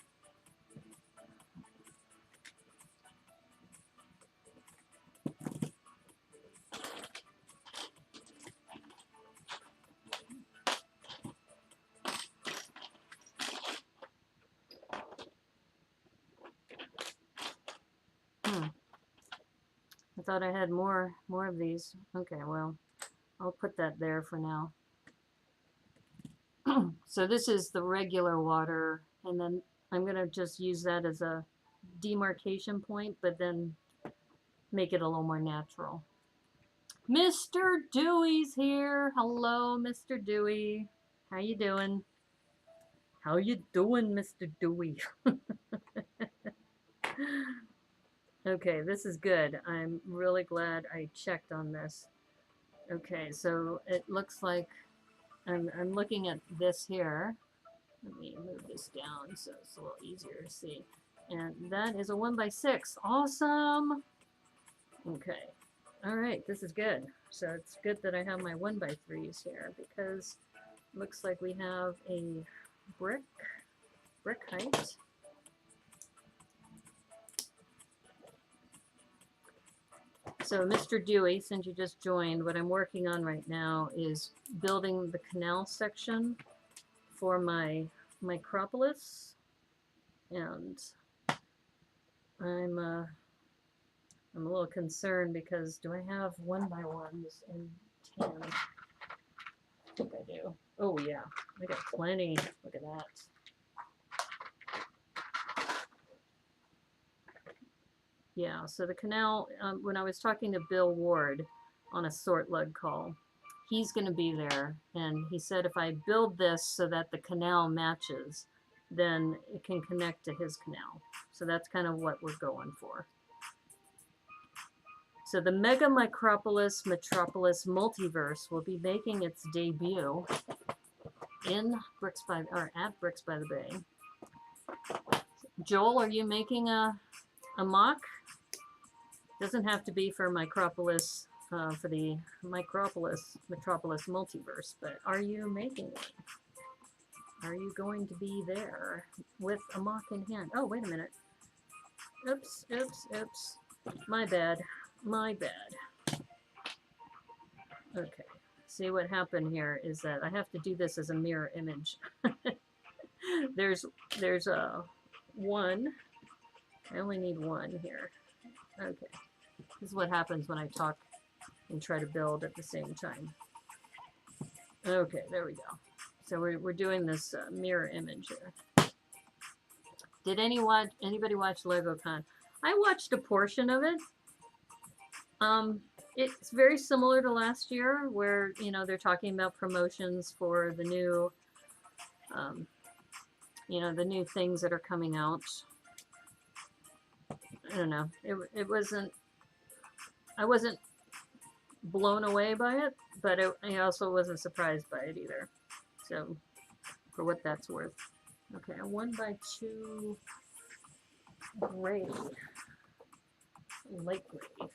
I thought I had more of these. Okay, well, I'll put that there for now. So this is the regular water, and then I'm going to just use that as a demarcation point, but then make it a little more natural. Mr. Dewey's here. Hello, Mr. Dewey. How you doing? How you doing, Mr. Dewey? Okay, this is good. I'm really glad I checked on this. Okay, so it looks like I'm looking at this here. Let me move this down so it's a little easier to see. And that is a 1x6. Awesome! Okay. All right, this is good. So it's good that I have my 1x3s here because it looks like we have a brick height. So Mr. Dewey, since you just joined, what I'm working on right now is building the canal section for my Micropolis, and I'm a little concerned because do I have 1x1s in 10? I think I do. Oh yeah, I got plenty. Look at that. Yeah, so the canal, when I was talking to Bill Ward on a sort lug call, he's going to be there, and he said if I build this so that the canal matches, then it can connect to his canal. So that's kind of what we're going for. So the Mega Micropolis Metropolis Multiverse will be making its debut in at Bricks by the Bay. Joel, are you making a mock? Doesn't have to be for Micropolis, for the Micropolis Metropolis Multiverse, but are you making one? Are you going to be there with a mock in hand? Oh, wait a minute. Oops, oops, oops. My bad. My bad. Okay. See, what happened here is that I have to do this as a mirror image. there's a one. I only need one here. Okay. This is what happens when I talk and try to build at the same time. Okay, there we go. So we're doing this mirror image here. Did anybody watch LegoCon? I watched a portion of it. It's very similar to last year, where they're talking about promotions for the new, the new things that are coming out. I don't know. It wasn't. I wasn't blown away by it, but I also wasn't surprised by it either. So, for what that's worth. Okay, a 1x2 gray, light gray.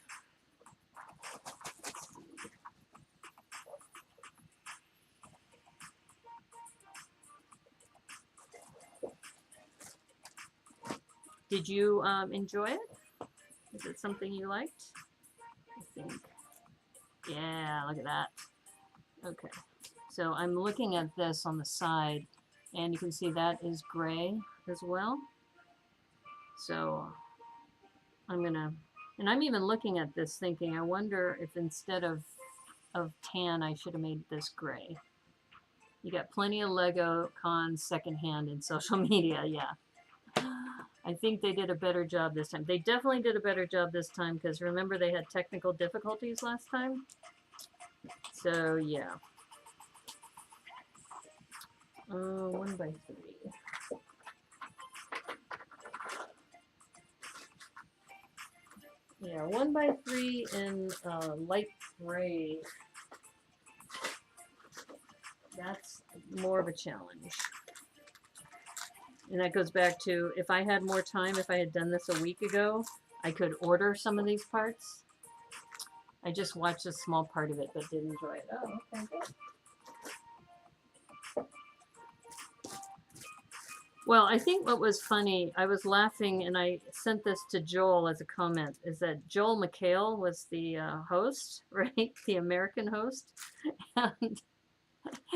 Did you enjoy it? Is it something you liked? I think. Yeah, look at that. Okay, so I'm looking at this on the side, and you can see that is gray as well. So I'm gonna, and I'm even looking at this thinking, I wonder if instead of tan, I should have made this gray. You got plenty of Lego cons secondhand in social media, yeah. I think they did a better job this time. They definitely did a better job this time because remember they had technical difficulties last time. So yeah. 1x3. Yeah, 1x3 in light gray. That's more of a challenge. And that goes back to, if I had more time, if I had done this a week ago, I could order some of these parts. I just watched a small part of it, but did enjoy it. Oh, okay, good. Well, I think what was funny, I was laughing, and I sent this to Joel as a comment, is that Joel McHale was the host, right? The American host. And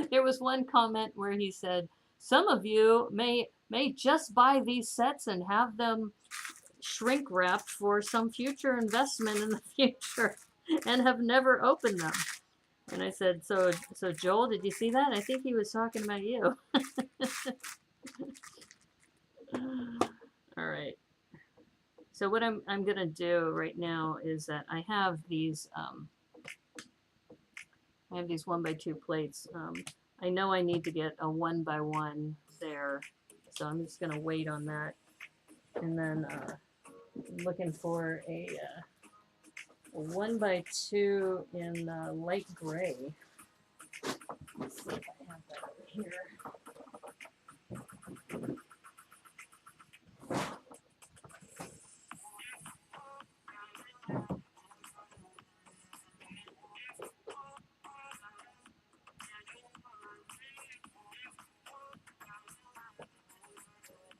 there was one comment where he said, some of you may just buy these sets and have them shrink wrapped for some future investment in the future and have never opened them. And I said, so Joel, did you see that? I think he was talking about you. All right. So what I'm gonna do right now is that I have these 1x2 plates. I know I need to get a 1x1 there, so I'm just gonna wait on that. And then I'm looking for a 1x2 in light gray. Let's see if I have that over here.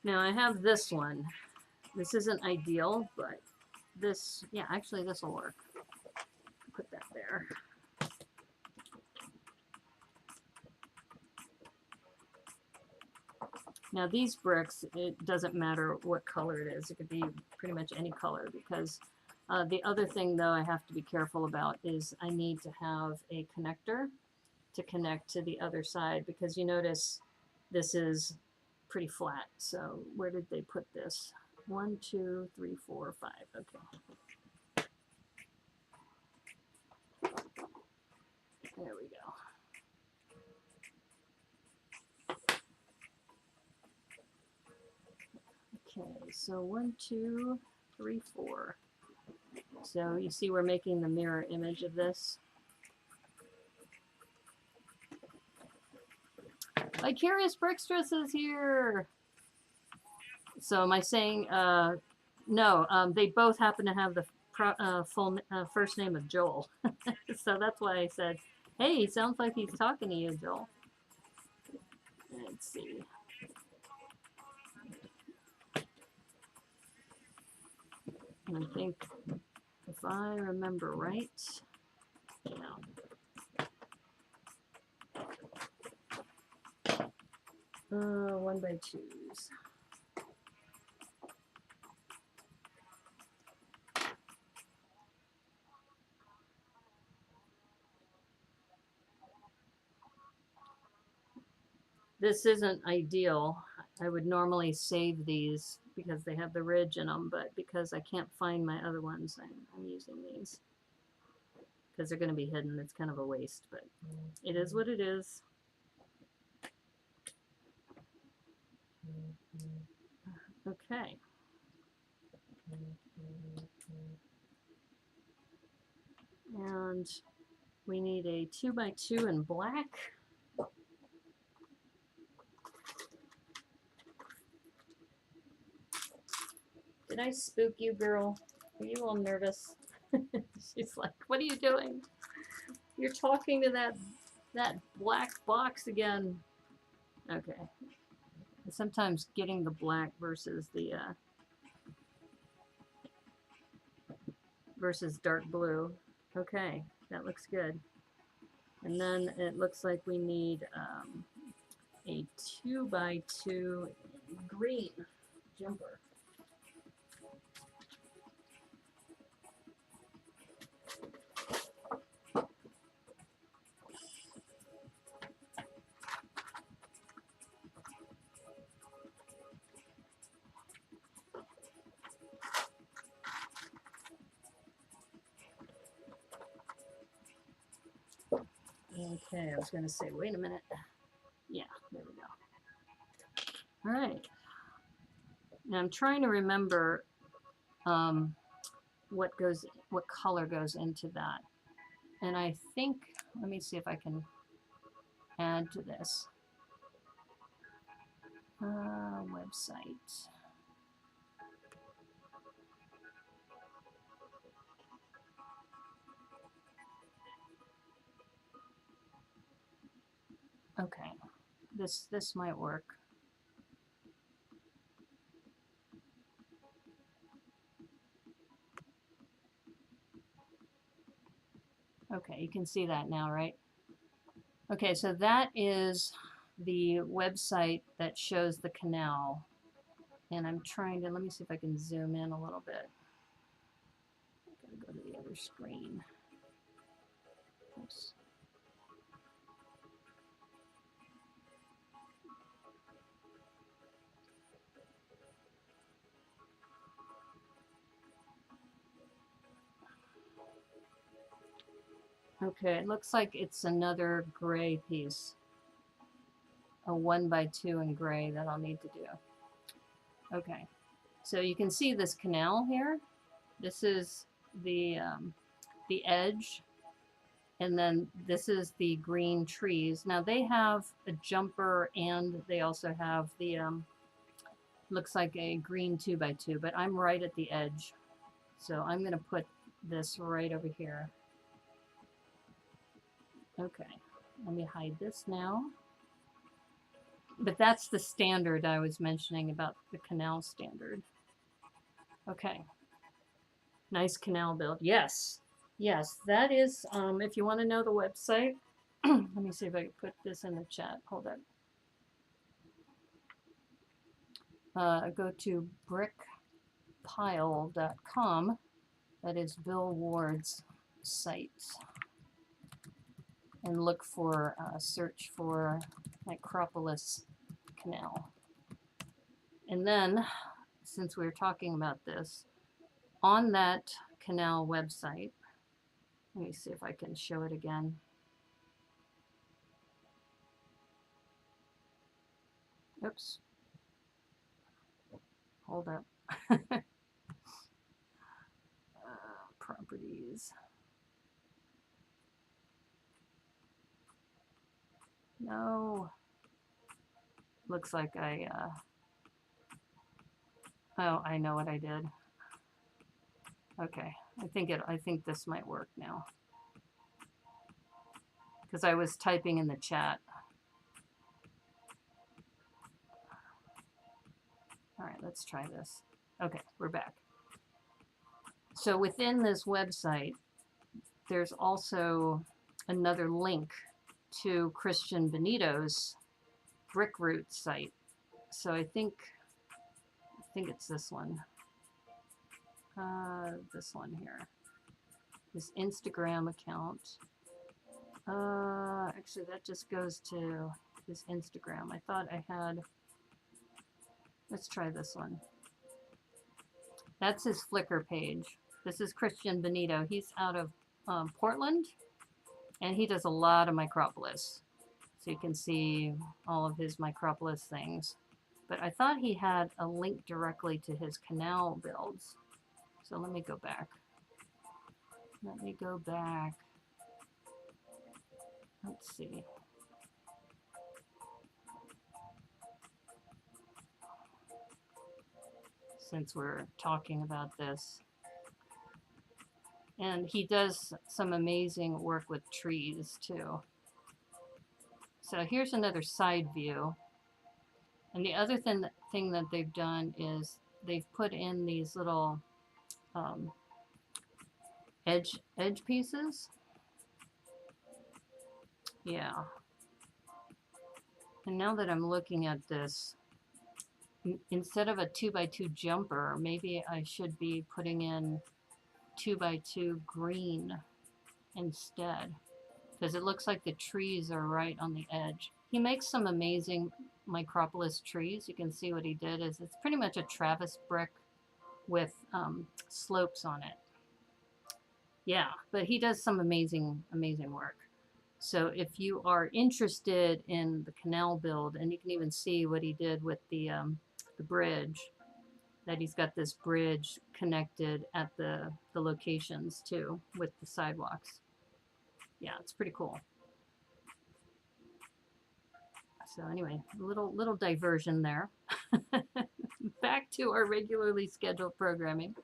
Now I have this one. This isn't ideal, but this, yeah, actually this will work. Put that there. Now these bricks, it doesn't matter what color it is. It could be pretty much any color, because the other thing though I have to be careful about is I need to have a connector to connect to the other side, because you notice this is pretty flat. So where did they put this? 1, 2, 3, 4, 5. Okay. There we go. Okay, so 1, 2, 3, 4. So you see we're making the mirror image of this. Vicarious Brickstress is here! So am I saying, no, they both happen to have the full first name of Joel. So that's why I said, hey, he sounds like he's talking to you, Joel. Let's see. And I think, if I remember right, yeah. 1 by 2s. This isn't ideal. I would normally save these because they have the ridge in them, but because I can't find my other ones, I'm using these. Because they're going to be hidden. It's kind of a waste, but it is what it is. Okay. And we need a 2 by 2 in black. Did I spook you, girl? Are you all nervous? She's like, what are you doing? You're talking to that black box again. Okay. And sometimes getting the black versus the versus dark blue. Okay, that looks good. And then it looks like we need a 2 by 2 green jumper. Okay, I was going to say, wait a minute. Yeah, there we go. All right. Now I'm trying to remember what color goes into that. And I think, let me see if I can add to this. Website. Okay, this might work. Okay, you can see that now, right? Okay, so that is the website that shows the canal. And I'm trying to, let me see if I can zoom in a little bit. I'm gonna go to the other screen. Oops. Okay, it looks like it's another gray piece. A 1 by 2 in gray that I'll need to do. Okay, so you can see this canal here. This is the edge, and then this is the green trees. Now they have a jumper, and they also have the looks like a green 2 by 2, but I'm right at the edge, so I'm going to put this right over here. Okay, let me hide this now. But that's the standard I was mentioning about the canal standard. Okay. Nice canal build. Yes. Yes, that is, if you want to know the website, let me see if I can put this in the chat. Hold on. Go to brickpile.com. That is Bill Ward's site. And look for, search for Micropolis Canal. And then, since we were talking about this, on that canal website, let me see if I can show it again. Oops. Hold up. Properties. No. Looks like oh, I know what I did. Okay. I think this might work now. Because I was typing in the chat. All right, let's try this. Okay, we're back. So within this website, there's also another link to Christian Benito's Brickroot site. So I think it's this one. This one here. This Instagram account. Actually, that just goes to his Instagram. I thought I had. Let's try this one. That's his Flickr page. This is Christian Benito. He's out of Portland, and he does a lot of Micropolis. So you can see all of his Micropolis things. But I thought he had a link directly to his canal builds. So let me go back. Let's see. Since we're talking about this. And he does some amazing work with trees too. So here's another side view. And the other thing that they've done is they've put in these little edge pieces. Yeah. And now that I'm looking at this, instead of a 2x2 jumper, maybe I should be putting in 2x2 green instead, because it looks like the trees are right on the edge. He makes some amazing Micropolis trees. You can see what he did is it's pretty much a Travis brick with slopes on it. Yeah, but he does some amazing work. So if you are interested in the canal build, and you can even see what he did with the bridge, that he's got this bridge connected at the locations too with the sidewalks. Yeah, it's pretty cool. So anyway, a little diversion there. Back to our regularly scheduled programming.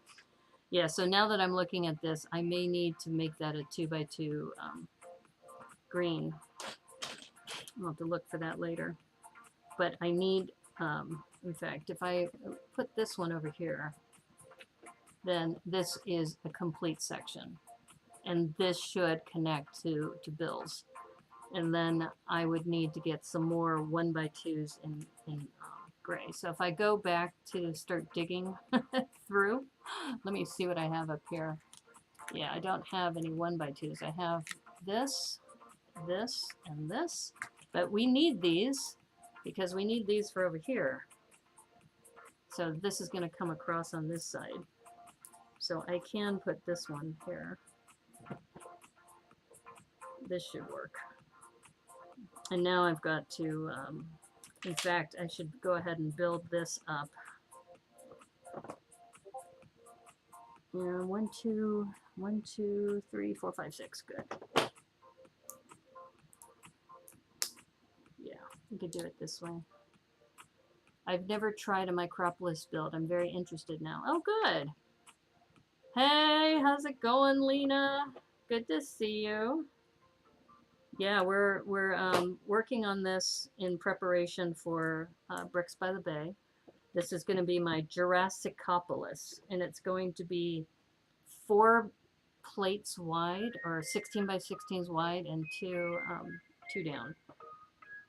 Yeah, so now that I'm looking at this, I may need to make that a 2x2 green. I'll have to look for that later. But I need, in fact, if I put this one over here, then this is a complete section. And this should connect to Bill's. And then I would need to get some more 1x2s in gray. So if I go back to start digging through, let me see what I have up here. Yeah, I don't have any 1x2s. I have this, and this. But we need these because we need these for over here. So this is going to come across on this side. So I can put this one here. This should work. And now I've got to, in fact, I should go ahead and build this up. Yeah, 1, 2, 3, 4, 5, 6. Good. Yeah, we could do it this way. I've never tried a Micropolis build. I'm very interested now. Oh, good. Hey, how's it going, Lena? Good to see you. Yeah, we're working on this in preparation for Bricks by the Bay. This is going to be my Jurassicopolis, and it's going to be 4 plates wide, or 16 by 16s wide, and two down.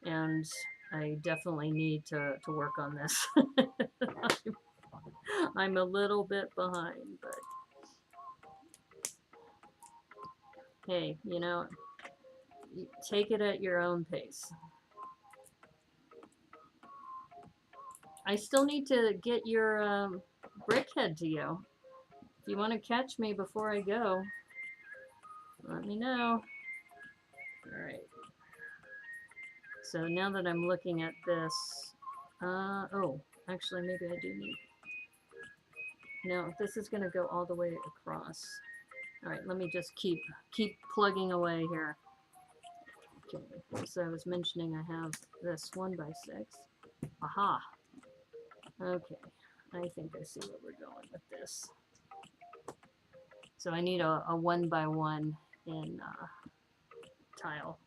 And I definitely need to work on this. I'm a little bit behind, but hey, you know, take it at your own pace. I still need to get your brickhead to you. If you want to catch me before I go, let me know. Alright. So now that I'm looking at this, oh, actually maybe I do need, no, this is going to go all the way across. Alright, let me just keep plugging away here. Okay, so I was mentioning I have this 1 by 6. Aha! Okay, I think I see where we're going with this. So I need a 1 by 1 in tile.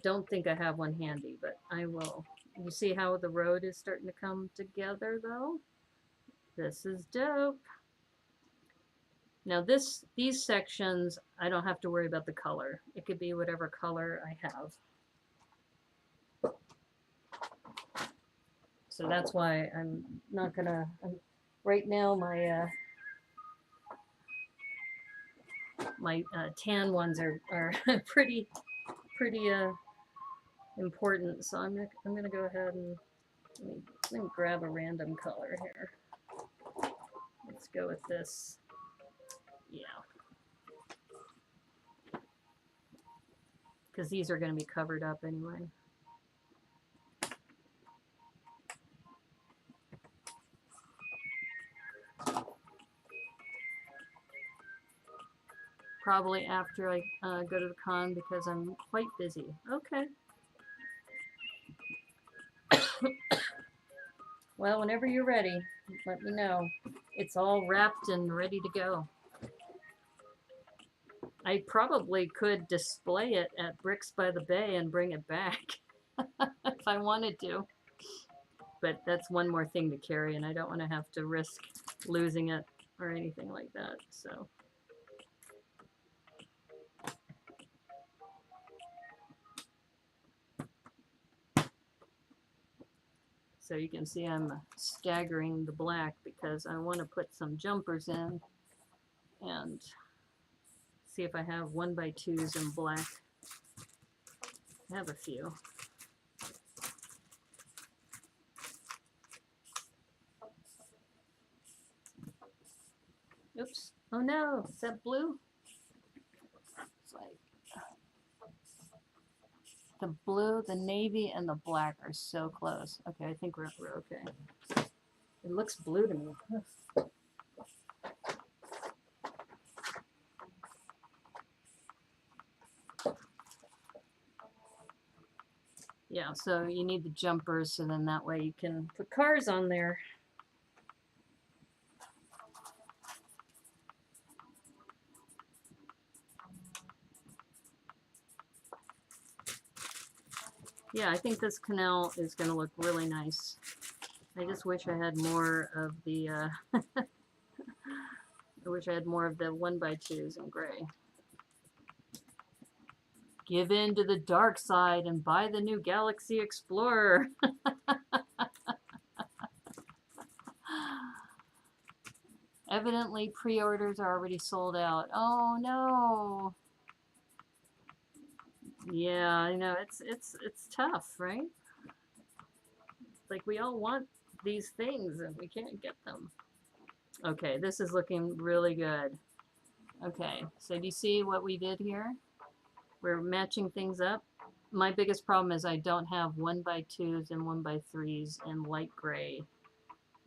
Don't think I have one handy, but I will. You see how the road is starting to come together though? This is dope. Now these sections, I don't have to worry about the color. It could be whatever color I have. So that's why I'm not gonna, right now my tan ones are pretty important. So I'm gonna go ahead and let me grab a random color here. Let's go with this. Yeah. Because these are going to be covered up anyway. Probably after I go to the con because I'm quite busy. Okay. Well, whenever you're ready, let me know. It's all wrapped and ready to go. I probably could display it at Bricks by the Bay and bring it back if I wanted to. But that's one more thing to carry, and I don't want to have to risk losing it or anything like that. So you can see I'm staggering the black because I want to put some jumpers in and see if I have 1 by 2s in black. I have a few. Oops. Oh no, is that blue? It's like the blue, the navy, and the black are so close. Okay, I think we're okay. It looks blue to me. Yeah, so you need the jumpers so then that way you can put cars on there. Yeah, I think this canal is going to look really nice. I just wish I had more of the, I wish I had more of the 1 by 2s in gray. Give in to the dark side and buy the new Galaxy Explorer. Evidently, pre-orders are already sold out. Oh no. Yeah, I know it's tough, right? Like we all want these things and we can't get them. Okay, this is looking really good. Okay, so do you see what we did here? We're matching things up. My biggest problem is I don't have 1 by 2s and 1 by 3s in light gray.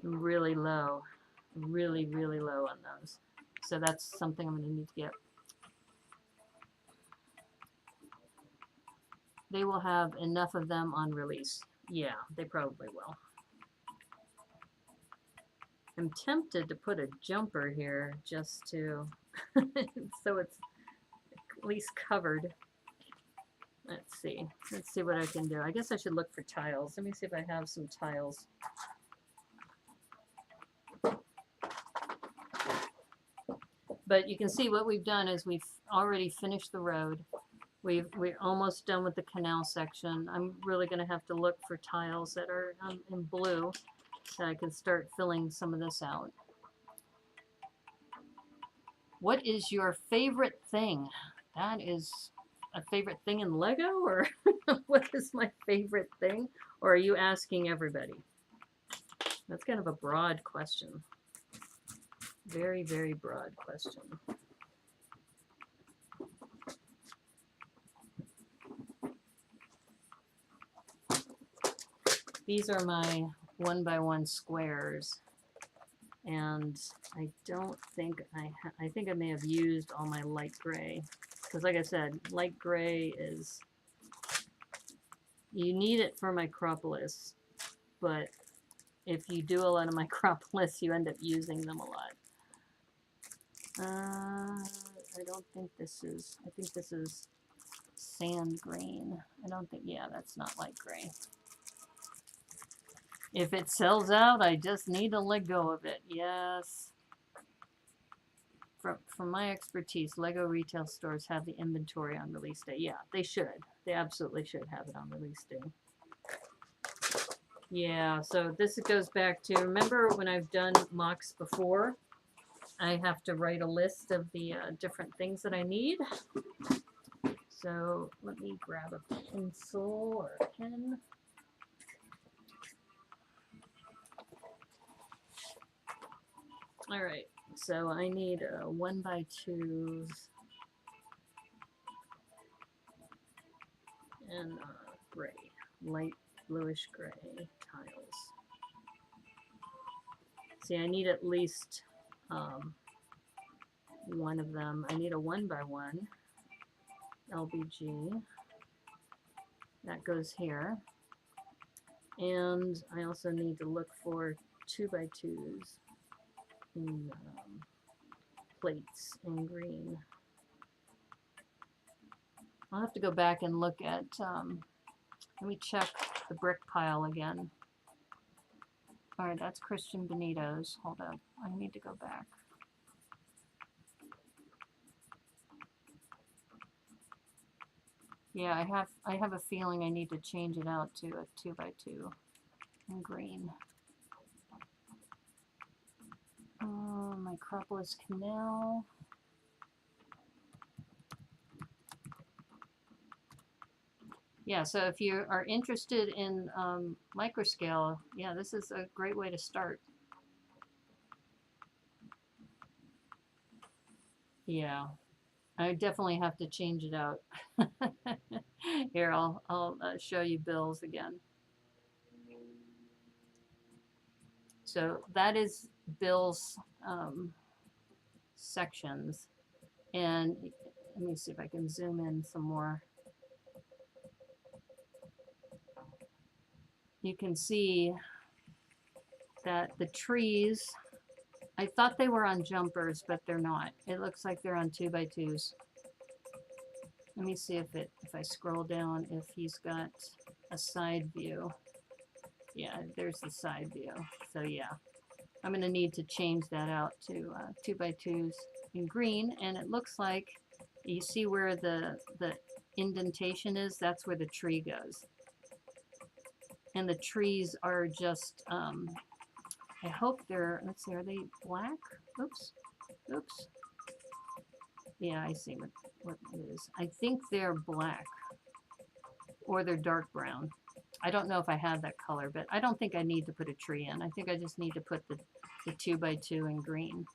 I'm really low. Really low on those. So that's something I'm going to need to get. They will have enough of them on release. Yeah, they probably will. I'm tempted to put a jumper here just to so it's at least covered. Let's see. Let's see what I can do. I guess I should look for tiles. Let me see if I have some tiles. But you can see what we've done is we've already finished the road. We're almost done with the canal section. I'm really going to have to look for tiles that are in blue so I can start filling some of this out. What is your favorite thing? That is a favorite thing in Lego, or what is my favorite thing? Or are you asking everybody? That's kind of a broad question. Very, very broad question. These are my 1x1 squares, and I don't think I think I may have used all my light gray, because like I said, light gray is, you need it for Micropolis, but if you do a lot of Micropolis, you end up using them a lot. I don't think this is, I think this is sand green. I don't think, yeah, that's not light gray. If it sells out, I just need to let go of it. Yes. From my expertise, Lego retail stores have the inventory on release day. Yeah, they should. They absolutely should have it on release day. Yeah, so this goes back to, remember when I've done mocks before, I have to write a list of the different things that I need. So let me grab a pencil or a pen. All right, so I need 1x2s and gray, light bluish gray tiles. See, I need at least one of them. I need a 1x1 LBG. That goes here. And I also need to look for 2x2s in plates in green. I'll have to go back and look at, let me check the brick pile again. All right, that's Christian Benito's. Hold up, I need to go back. Yeah, I have a feeling I need to change it out to a 2x2 in green. Micropolis Canal. Yeah, so if you are interested in microscale, yeah, this is a great way to start. Yeah, I definitely have to change it out. Here, I'll show you bills again. So that is Bill's sections, and let me see if I can zoom in some more. You can see that the trees, I thought they were on jumpers, but they're not. It looks like they're on 2x2s. Let me see if I scroll down, if he's got a side view. Yeah, there's the side view. So yeah, I'm going to need to change that out to 2x2s in green. And it looks like, you see where the indentation is? That's where the tree goes. And the trees are just, I hope they're, let's see, are they black? Oops, oops. Yeah, I see what it is. I think they're black, or they're dark brown. I don't know if I have that color, but I don't think I need to put a tree in. I think I just need to put the 2x2 in green.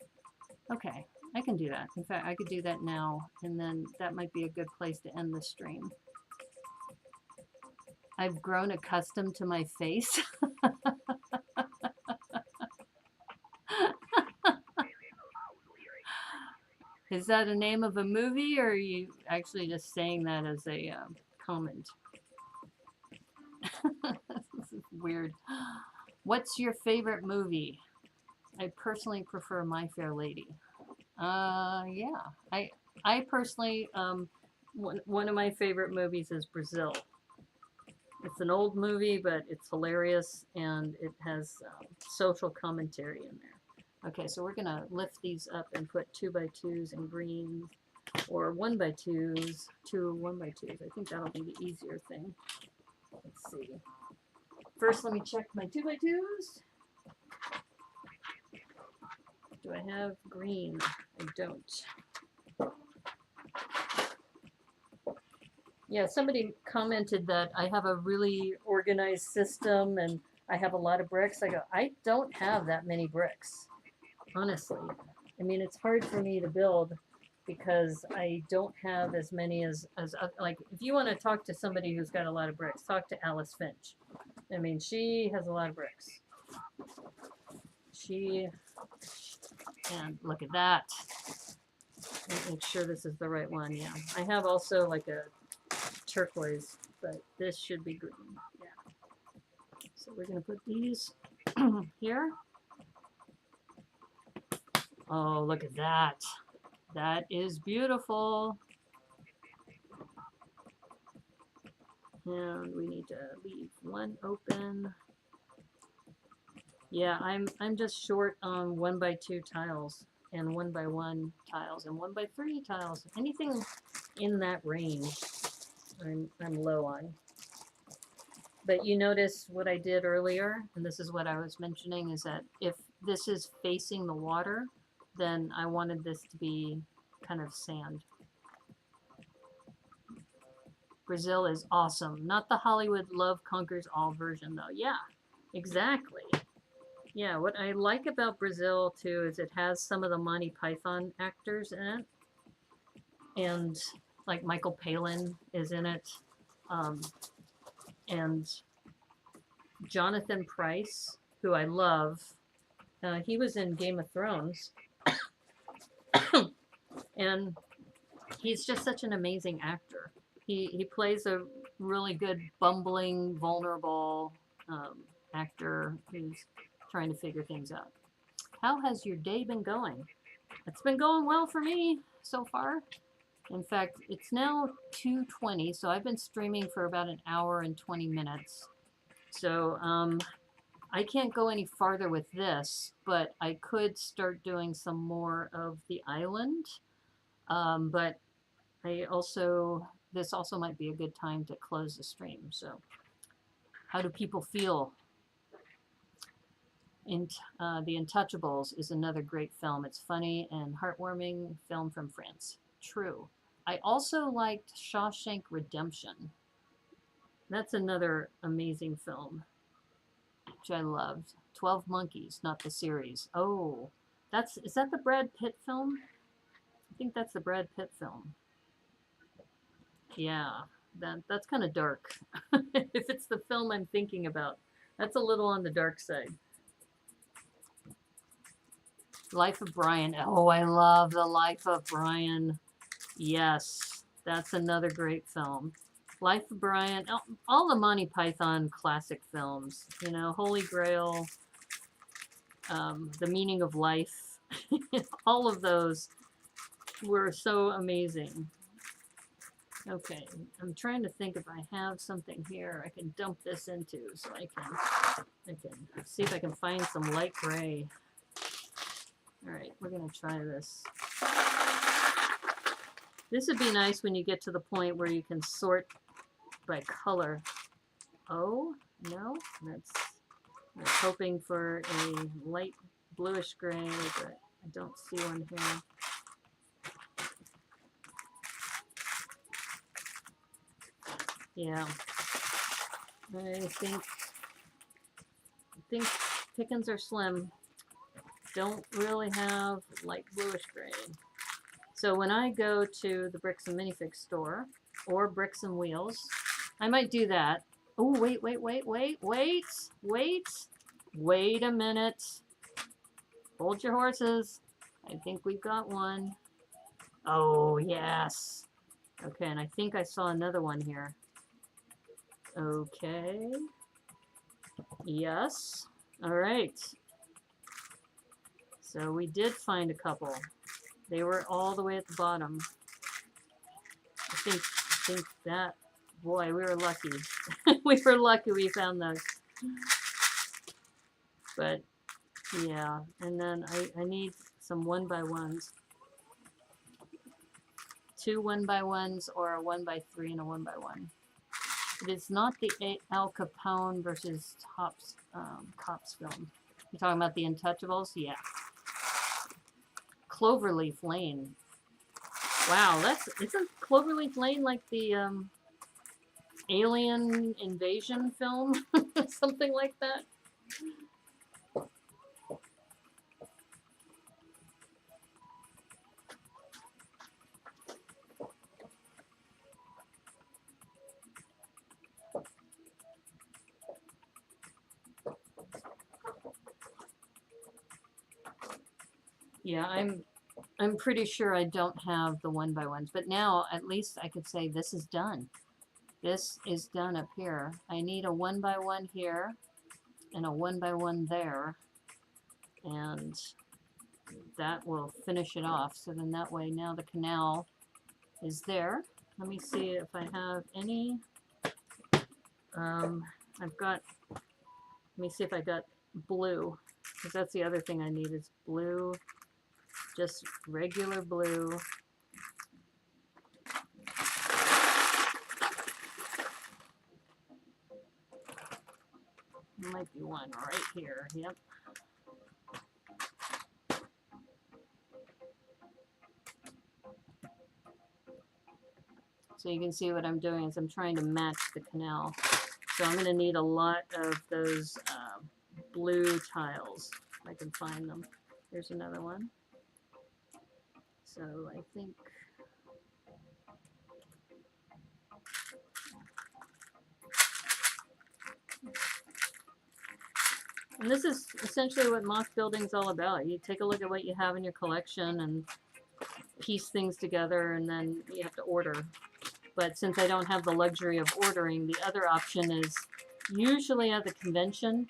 Okay, I can do that. In fact, I could do that now, and then that might be a good place to end the stream. I've grown accustomed to my face. Is that a name of a movie, or are you actually just saying that as a comment? This is weird. What's your favorite movie? I personally prefer My Fair Lady. Yeah. I personally, One of my favorite movies is Brazil. It's an old movie, but it's hilarious, and it has social commentary in there. Okay, so we're gonna lift these up and put 2x2s in green, or 1x2s, two 1x2s. I think that'll be the easier thing. Let's see. First, let me check my 2x2s. Do I have green? I don't. Yeah, somebody commented that I have a really organized system and I have a lot of bricks. I go, I don't have that many bricks, honestly. I mean, it's hard for me to build because I don't have as many as like, if you want to talk to somebody who's got a lot of bricks, talk to Alice Finch. I mean, she has a lot of bricks. And look at that. Make sure this is the right one. Yeah, I have also like a turquoise, but this should be green. Yeah. So we're gonna put these here. Oh, look at that. That is beautiful. And we need to leave one open. Yeah, I'm just short on 1x2 tiles and 1x1 tiles and 1x3 tiles. Anything in that range, I'm low on. But you notice what I did earlier, and this is what I was mentioning, is that if this is facing the water, then I wanted this to be kind of sand. Brazil is awesome. Not the Hollywood Love Conquers All version, though. Yeah, exactly. Yeah, what I like about Brazil, too, is it has some of the Monty Python actors in it. And, like, Michael Palin is in it. And Jonathan Pryce, who I love, he was in Game of Thrones. And he's just such an amazing actor. He plays a really good, bumbling, vulnerable actor who's trying to figure things out. How has your day been going? It's been going well for me so far. In fact, it's now 2:20, so I've been streaming for about an hour and 20 minutes. So I can't go any farther with this, but I could start doing some more of the island. But this also might be a good time to close the stream. So how do people feel? The Untouchables is another great film. It's funny and heartwarming film from France. True. I also liked Shawshank Redemption. That's another amazing film, which I loved. 12 Monkeys, not the series. Oh, is that the Brad Pitt film? I think that's the Brad Pitt film. Yeah, that's kind of dark. If it's the film I'm thinking about, that's a little on the dark side. Life of Brian. Oh, I love The Life of Brian. Yes, that's another great film. Life of Brian. All the Monty Python classic films. You know, Holy Grail, The Meaning of Life. All of those were so amazing. Okay, I'm trying to think if I have something here I can dump this into, so I can see if I can find some light gray. All right, we're gonna try this. This would be nice when you get to the point where you can sort by color. Oh, no, I'm hoping for a light bluish gray, but I don't see one here. Yeah, I think pickings are slim. Don't really have light bluish gray. So when I go to the Bricks and Minifig store or Bricks and Wheels, I might do that. Oh, wait a minute. Hold your horses. I think we've got one. Oh, yes. Okay, and I think I saw another one here. Okay. Yes. All right. So we did find a couple. They were all the way at the bottom. think that, boy, we were lucky. We were lucky we found those. But yeah, and then I need some 1x1s. 2 1x1s or a 1x3 and a 1x1. It is not the Al Capone versus Cops film. You talking about the Untouchables? Yeah. Cloverleaf Lane. Wow, isn't Cloverleaf Lane like the alien invasion film? Something like that? Yeah, I'm pretty sure I don't have the 1x1s, but now at least I could say this is done. This is done up here. I need a 1x1 here and a 1x1 there, and that will finish it off. So then that way now the canal is there. Let me see if I have any. Let me see if I got blue, because that's the other thing I need is blue, just regular blue. There might be one right here, yep. So you can see what I'm doing is I'm trying to match the canal. So I'm going to need a lot of those blue tiles, if I can find them. Here's another one. So I think... And this is essentially what mock building's all about. You take a look at what you have in your collection and piece things together, and then you have to order. But since I don't have the luxury of ordering, the other option is usually at the convention,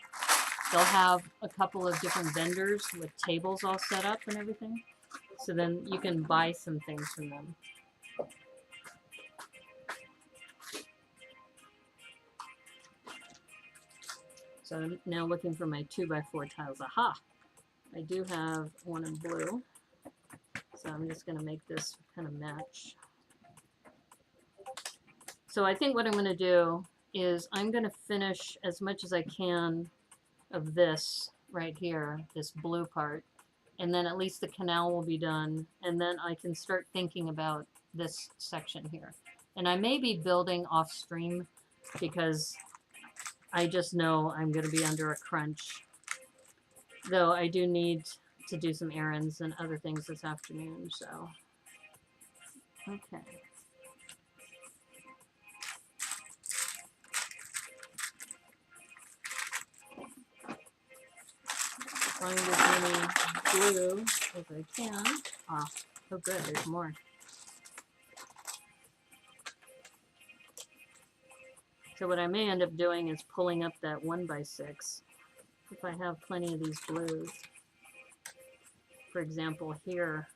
they'll have a couple of different vendors with tables all set up and everything. So then you can buy some things from them. So I'm now looking for my 2x4 tiles. Aha! I do have one in blue. So I'm just going to make this kind of match. So I think what I'm going to do is I'm going to finish as much as I can of this right here, this blue part. And then at least the canal will be done. And then I can start thinking about this section here. And I may be building off stream because I just know I'm going to be under a crunch. Though I do need to do some errands and other things this afternoon, so. Okay. Find as many blue as I can. Ah, oh good, there's more. So what I may end up doing is pulling up that 1x6 if I have plenty of these blues. For example, here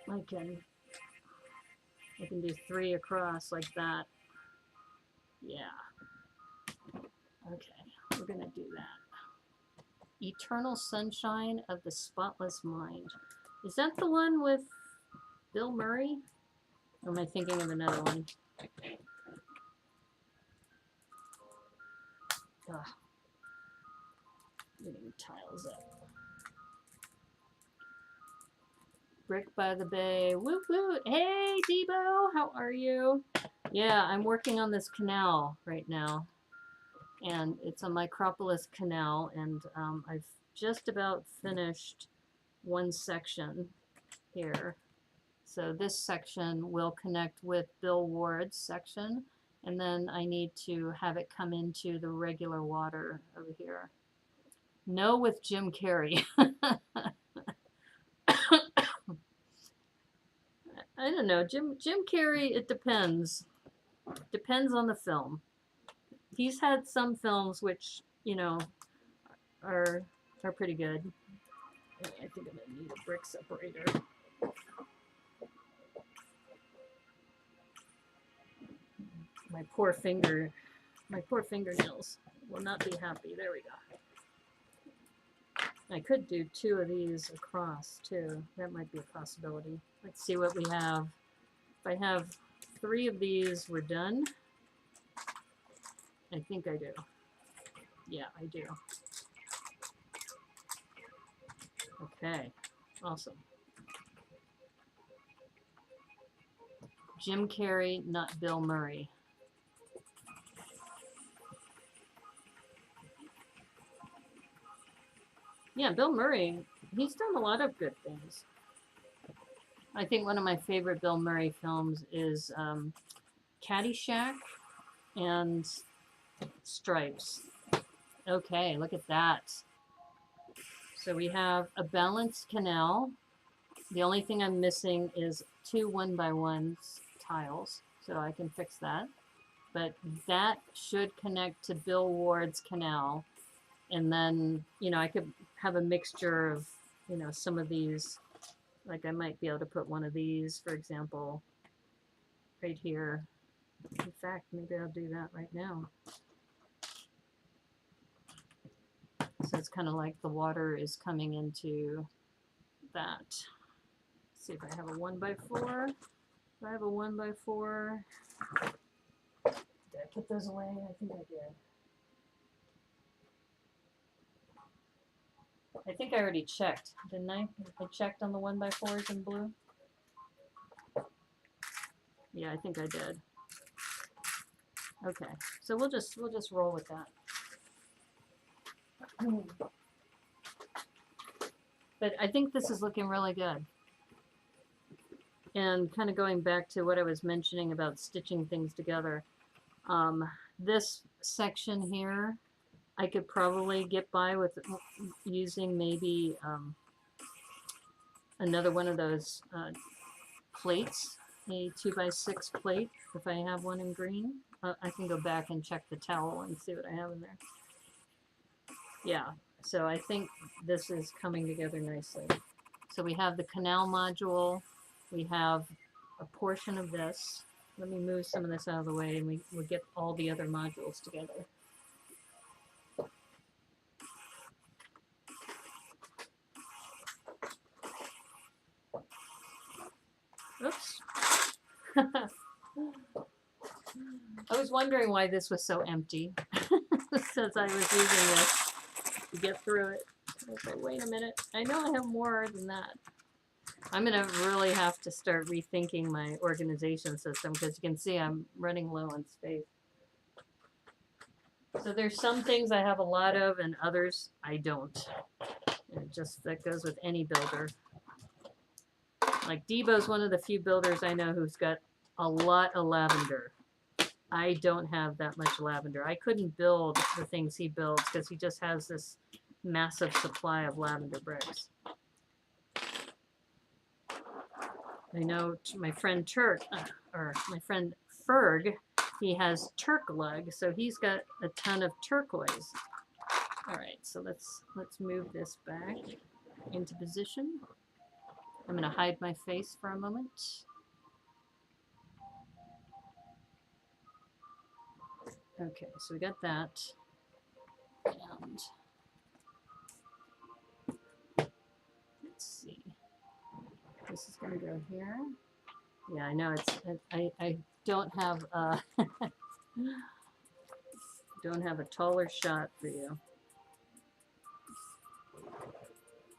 I can do 3 across like that. Yeah. Okay, we're gonna do that. Eternal Sunshine of the Spotless Mind. Is that the one with Bill Murray? Or am I thinking of another one? Ugh. Getting tiles up. Brick by the Bay. Woo woo. Hey, Debo, how are you? Yeah, I'm working on this canal right now. And it's a Micropolis canal, and I've just about finished one section here. So this section will connect with Bill Ward's section, and then I need to have it come into the regular water over here. No with Jim Carrey. I don't know, Jim Carrey, it depends. Depends on the film. He's had some films which, you know, are pretty good. I think I'm gonna need a brick separator. my poor fingernails will not be happy. There we go. I could do 2 of these across too. That might be a possibility. Let's see what we have. If I have 3 of these, we're done. I think I do. Yeah, I do. Okay, awesome. Jim Carrey, not Bill Murray. Yeah, Bill Murray, he's done a lot of good things. I think one of my favorite Bill Murray films is Caddyshack and Stripes. Okay, look at that. So we have a balanced canal. The only thing I'm missing is 2 1x1 tiles, so I can fix that. But that should connect to Bill Ward's canal. And then, you know, I could have a mixture of, you know, some of these. Like I might be able to put one of these, for example, right here. In fact, maybe I'll do that right now. So it's kind of like the water is coming into that. Let's see if I have a 1x4. Do I have a 1x4? Did I put those away? I think I did. I think I already checked, didn't I? I checked on the 1x4s in blue. Yeah, I think I did. Okay, so we'll just roll with that. But I think this is looking really good. And kind of going back to what I was mentioning about stitching things together, this section here, I could probably get by with using maybe another one of those plates, a 2x6 plate, if I have one in green. I can go back and check the towel and see what I have in there. Yeah, so I think this is coming together nicely. So we have the Canal Module, we have a portion of this. Let me move some of this out of the way and we'll get all the other modules together. Oops. I was wondering why this was so empty since I was using this to get through it. Okay, wait a minute. I know I have more than that. I'm going to really have to start rethinking my organization system because you can see I'm running low on space. So there's some things I have a lot of and others I don't. And that goes with any builder. Like Debo's one of the few builders I know who's got a lot of lavender. I don't have that much lavender. I couldn't build the things he builds because he just has this massive supply of lavender bricks. I know my friend my friend Ferg, he has Turk lug, so he's got a ton of turquoise. All right, so let's move this back into position. I'm going to hide my face for a moment. Okay, so we got that. And let's see. This is going to go here. Yeah, I know I don't have don't have a taller shot for you.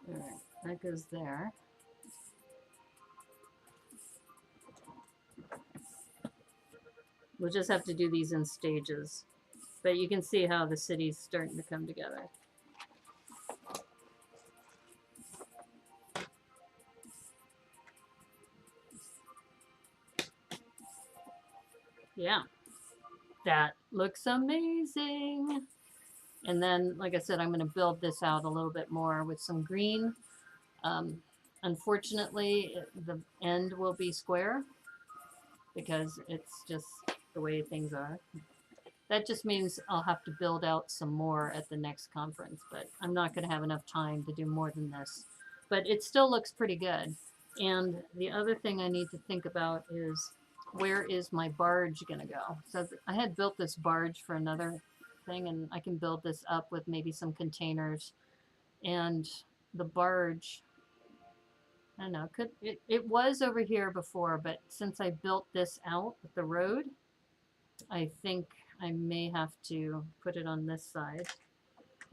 All right, that goes there. We'll just have to do these in stages. But you can see how the city's starting to come together. Yeah, that looks amazing. And then, like I said, I'm going to build this out a little bit more with some green. Unfortunately, the end will be square because it's just the way things are. That just means I'll have to build out some more at the next conference, but I'm not going to have enough time to do more than this. But it still looks pretty good. And the other thing I need to think about is where is my barge gonna go? So I had built this barge for another thing, and I can build this up with maybe some containers. And the barge, I don't know, it was over here before, but since I built this out with the road, I think I may have to put it on this side.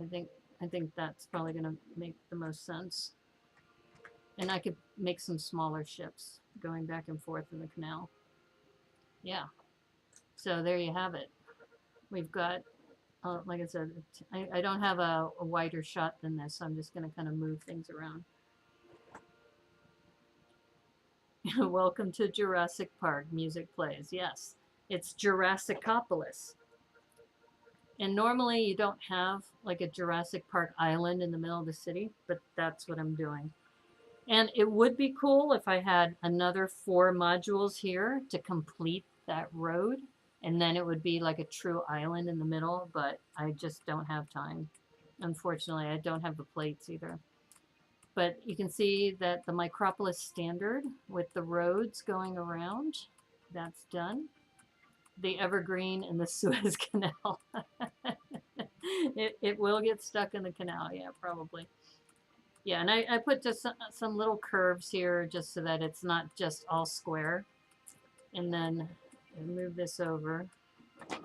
I think I think that's probably gonna make the most sense. And I could make some smaller ships going back and forth in the canal. Yeah. So there you have it. We've got, like I said, I don't have a wider shot than this, so I'm just going to kind of move things around. Welcome to Jurassic Park. Music plays. Yes, it's Jurassicopolis. And normally you don't have like a Jurassic Park island in the middle of the city, but that's what I'm doing. And it would be cool if I had another 4 modules here to complete that road. And then it would be like a true island in the middle, but I just don't have time. Unfortunately, I don't have the plates either. But you can see that the Micropolis standard with the roads going around, that's done. The evergreen and the Suez Canal. It will get stuck in the canal, yeah, probably. Yeah, and I put just some little curves here just so that it's not just all square. And then move this over. And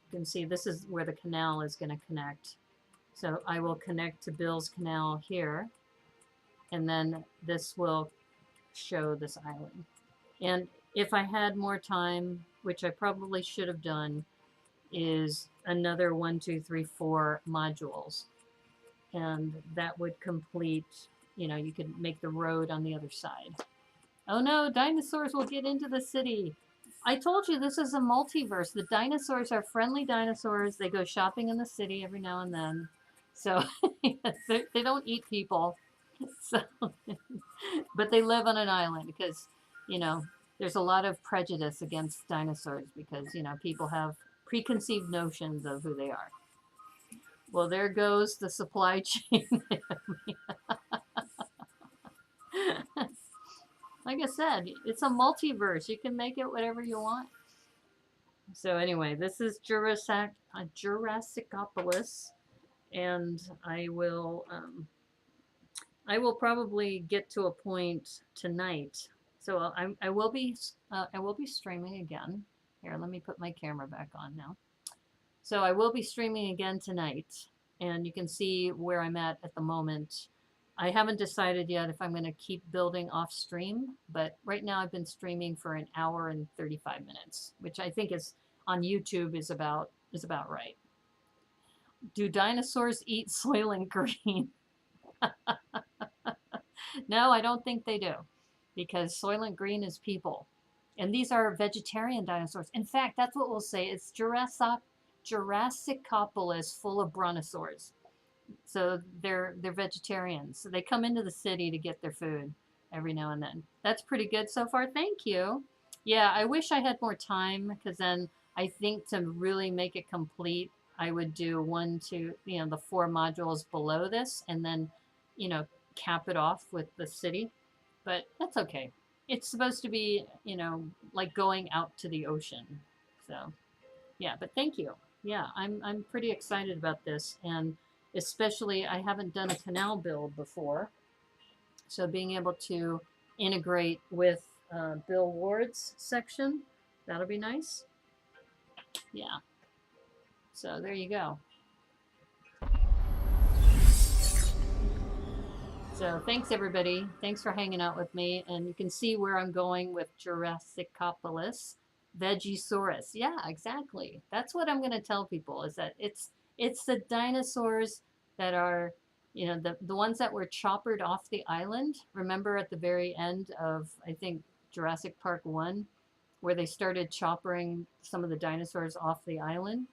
you can see this is where the canal is going to connect. So I will connect to Bill's Canal here. And then this will show this island. And if I had more time, which I probably should have done, is another 1, 2, 3, 4 modules. And that would complete, you know, you could make the road on the other side. Oh no, dinosaurs will get into the city. I told you this is a multiverse. The dinosaurs are friendly dinosaurs. They go shopping in the city every now and then. So they don't eat people. So, but they live on an island because, you know, there's a lot of prejudice against dinosaurs because, you know, people have preconceived notions of who they are. Well, there goes the supply chain. Like I said, it's a multiverse. You can make it whatever you want. So anyway, this is Jurassicopolis, and I will probably get to a point tonight. So I will be streaming again. Here, let me put my camera back on now. So I will be streaming again tonight, and you can see where I'm at the moment. I haven't decided yet if I'm going to keep building off stream, but right now I've been streaming for an hour and 35 minutes, which I think is on YouTube is about right. Do dinosaurs eat Soylent Green? No, I don't think they do, because Soylent Green is people. And these are vegetarian dinosaurs. In fact, that's what we'll say. It's Jurassicopolis full of brontosaurs. So they're vegetarians. So they come into the city to get their food every now and then. That's pretty good so far. Thank you. Yeah, I wish I had more time because then I think to really make it complete, I would do 1, 2, you know, the 4 modules below this and then, you know, cap it off with the city. But that's okay. It's supposed to be, you know, like going out to the ocean. So, yeah, but thank you. Yeah, I'm pretty excited about this, and especially I haven't done a canal build before, so being able to integrate with Bill Ward's section, that'll be nice. Yeah. So there you go. So thanks everybody. Thanks for hanging out with me, and you can see where I'm going with Jurassicopolis. Vegisaurus. Yeah, exactly. That's what I'm going to tell people is that it's the dinosaurs that are, you know, the ones that were choppered off the island. Remember at the very end of, I think, Jurassic Park 1, where they started choppering some of the dinosaurs off the island?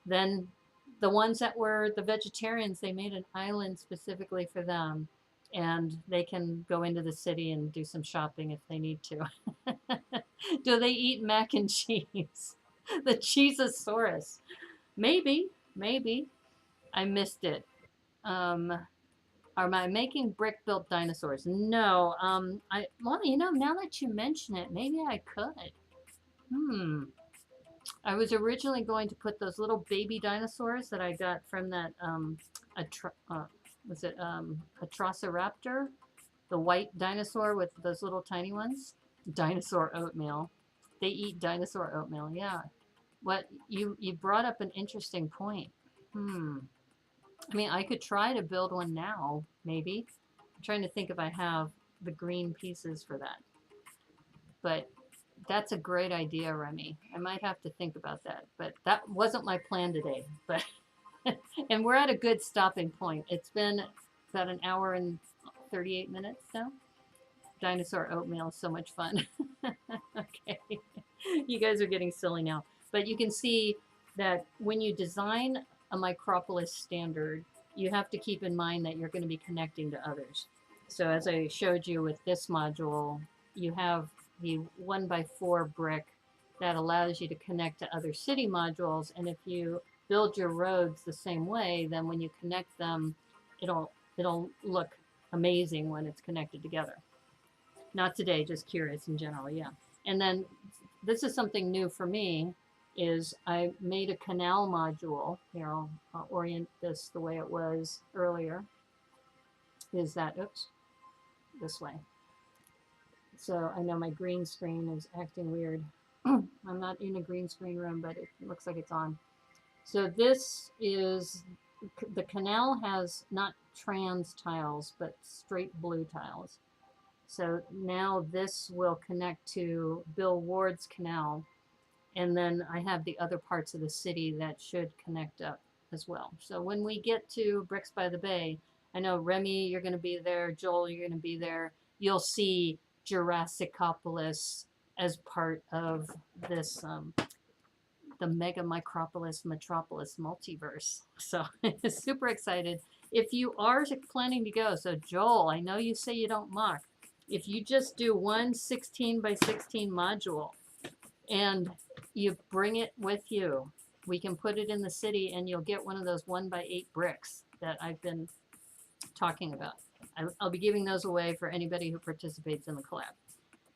Then the ones that were the vegetarians, they made an island specifically for them. And they can go into the city and do some shopping if they need to. Do they eat mac and cheese? The Cheezosaurus. Maybe. I missed it. Am I making brick-built dinosaurs? No. Well, you know, now that you mention it, maybe I could. Hmm. I was originally going to put those little baby dinosaurs that I got from that was it Atrociraptor, the white dinosaur with those little tiny ones. Dinosaur oatmeal. They eat dinosaur oatmeal. Yeah. What you brought up an interesting point. Hmm. I mean, I could try to build one now, maybe. I'm trying to think if I have the green pieces for that. But that's a great idea, Remy. I might have to think about that. But that wasn't my plan today. But and we're at a good stopping point. It's been about an hour and 38 minutes now. Dinosaur oatmeal is so much fun. Okay. You guys are getting silly now. But you can see that when you design a Micropolis standard, you have to keep in mind that you're going to be connecting to others. So as I showed you with this module, you have the 1x4 brick that allows you to connect to other city modules. And if you build your roads the same way, then when you connect them, it'll look amazing when it's connected together. Not today, just curious in general, yeah. And then this is something new for me, is I made a canal module. Here, I'll orient this the way it was earlier. Is that, oops, this way. So I know my green screen is acting weird. I'm not in a green screen room, but it looks like it's on. So this is, the canal has not trans tiles, but straight blue tiles. So now this will connect to Bill Ward's canal. And then I have the other parts of the city that should connect up as well. So when we get to Bricks by the Bay, I know Remy, you're going to be there. Joel, you're going to be there. You'll see Jurassicopolis as part of this, the Mega Micropolis Metropolis Multiverse. So super excited. If you are planning to go, so Joel, I know you say you don't mock. If you just do one 16 by 16 module and you bring it with you, we can put it in the city and you'll get one of those 1x8 bricks that I've been talking about. I'll be giving those away for anybody who participates in the collab.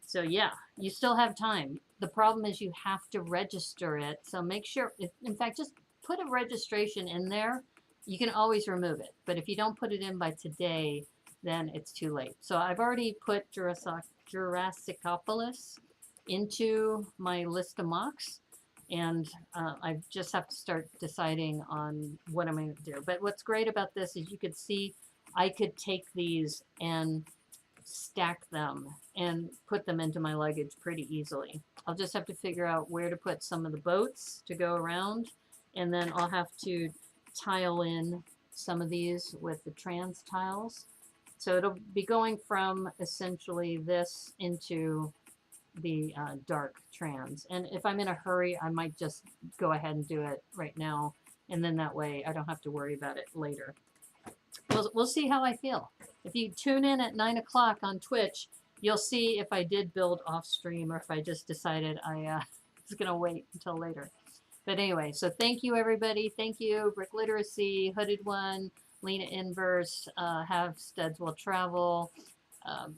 So yeah, you still have time. The problem is you have to register it. So make sure, in fact, just put a registration in there. You can always remove it. But if you don't put it in by today, then it's too late. So I've already put Jurassicopolis into my list of mocks. And I just have to start deciding on what I'm going to do. But what's great about this is you could see I could take these and stack them and put them into my luggage pretty easily. I'll just have to figure out where to put some of the boats to go around, and then I'll have to tile in some of these with the trans tiles. So it'll be going from essentially this into the dark trans. And if I'm in a hurry, I might just go ahead and do it right now, and then that way I don't have to worry about it later. We'll see how I feel. If you tune in at 9 o'clock on Twitch, you'll see if I did build off stream or if I just decided I was going to wait until later. But anyway, so thank you, everybody. Thank you, Brick Literacy, Hooded One, Lena Inverse, Have Studs Will Travel,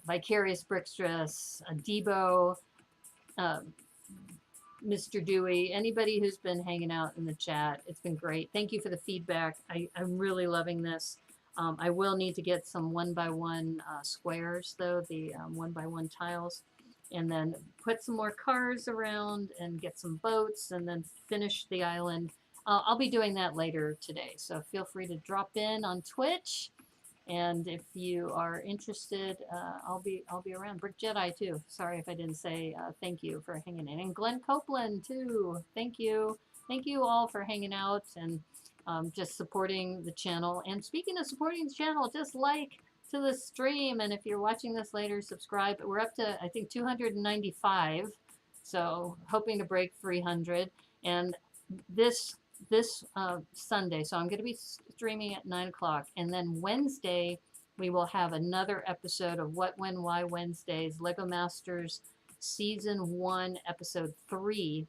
Vicarious Brickstress, Debo, Mr. Dewey, anybody who's been hanging out in the chat. It's been great. Thank you for the feedback. I'm really loving this. I will need to get some 1x1 squares, though, the 1x1 tiles, and then put some more cars around and get some boats and then finish the island. I'll be doing that later today, so feel free to drop in on Twitch. And if you are interested, I'll be around. Brick Jedi too. Sorry if I didn't say thank you for hanging in. And Glenn Copeland too. Thank you. Thank you all for hanging out and just supporting the channel. And speaking of supporting the channel, just like to the stream. And if you're watching this later, subscribe. We're up to, I think, 295. So hoping to break 300. And this Sunday, so I'm going to be streaming at 9 o'clock, and then Wednesday we will have another episode of What, When, Why Wednesdays, Lego Masters Season 1, Episode 3,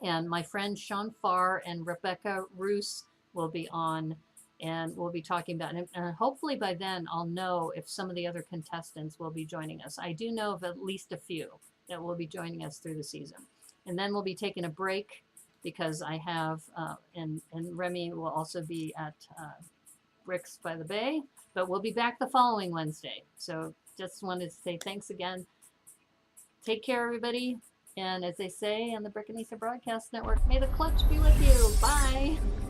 and my friend Sean Farr and Rebecca Roos will be on, and we'll be talking about it. And hopefully by then I'll know if some of the other contestants will be joining us. I do know of at least a few that will be joining us through the season. And then we'll be taking a break because I have, and Remy will also be at Bricks by the Bay, but we'll be back the following Wednesday. So just wanted to say thanks again. Take care, everybody. And as they say on the Brickanisa Broadcast Network, may the clutch be with you. Bye.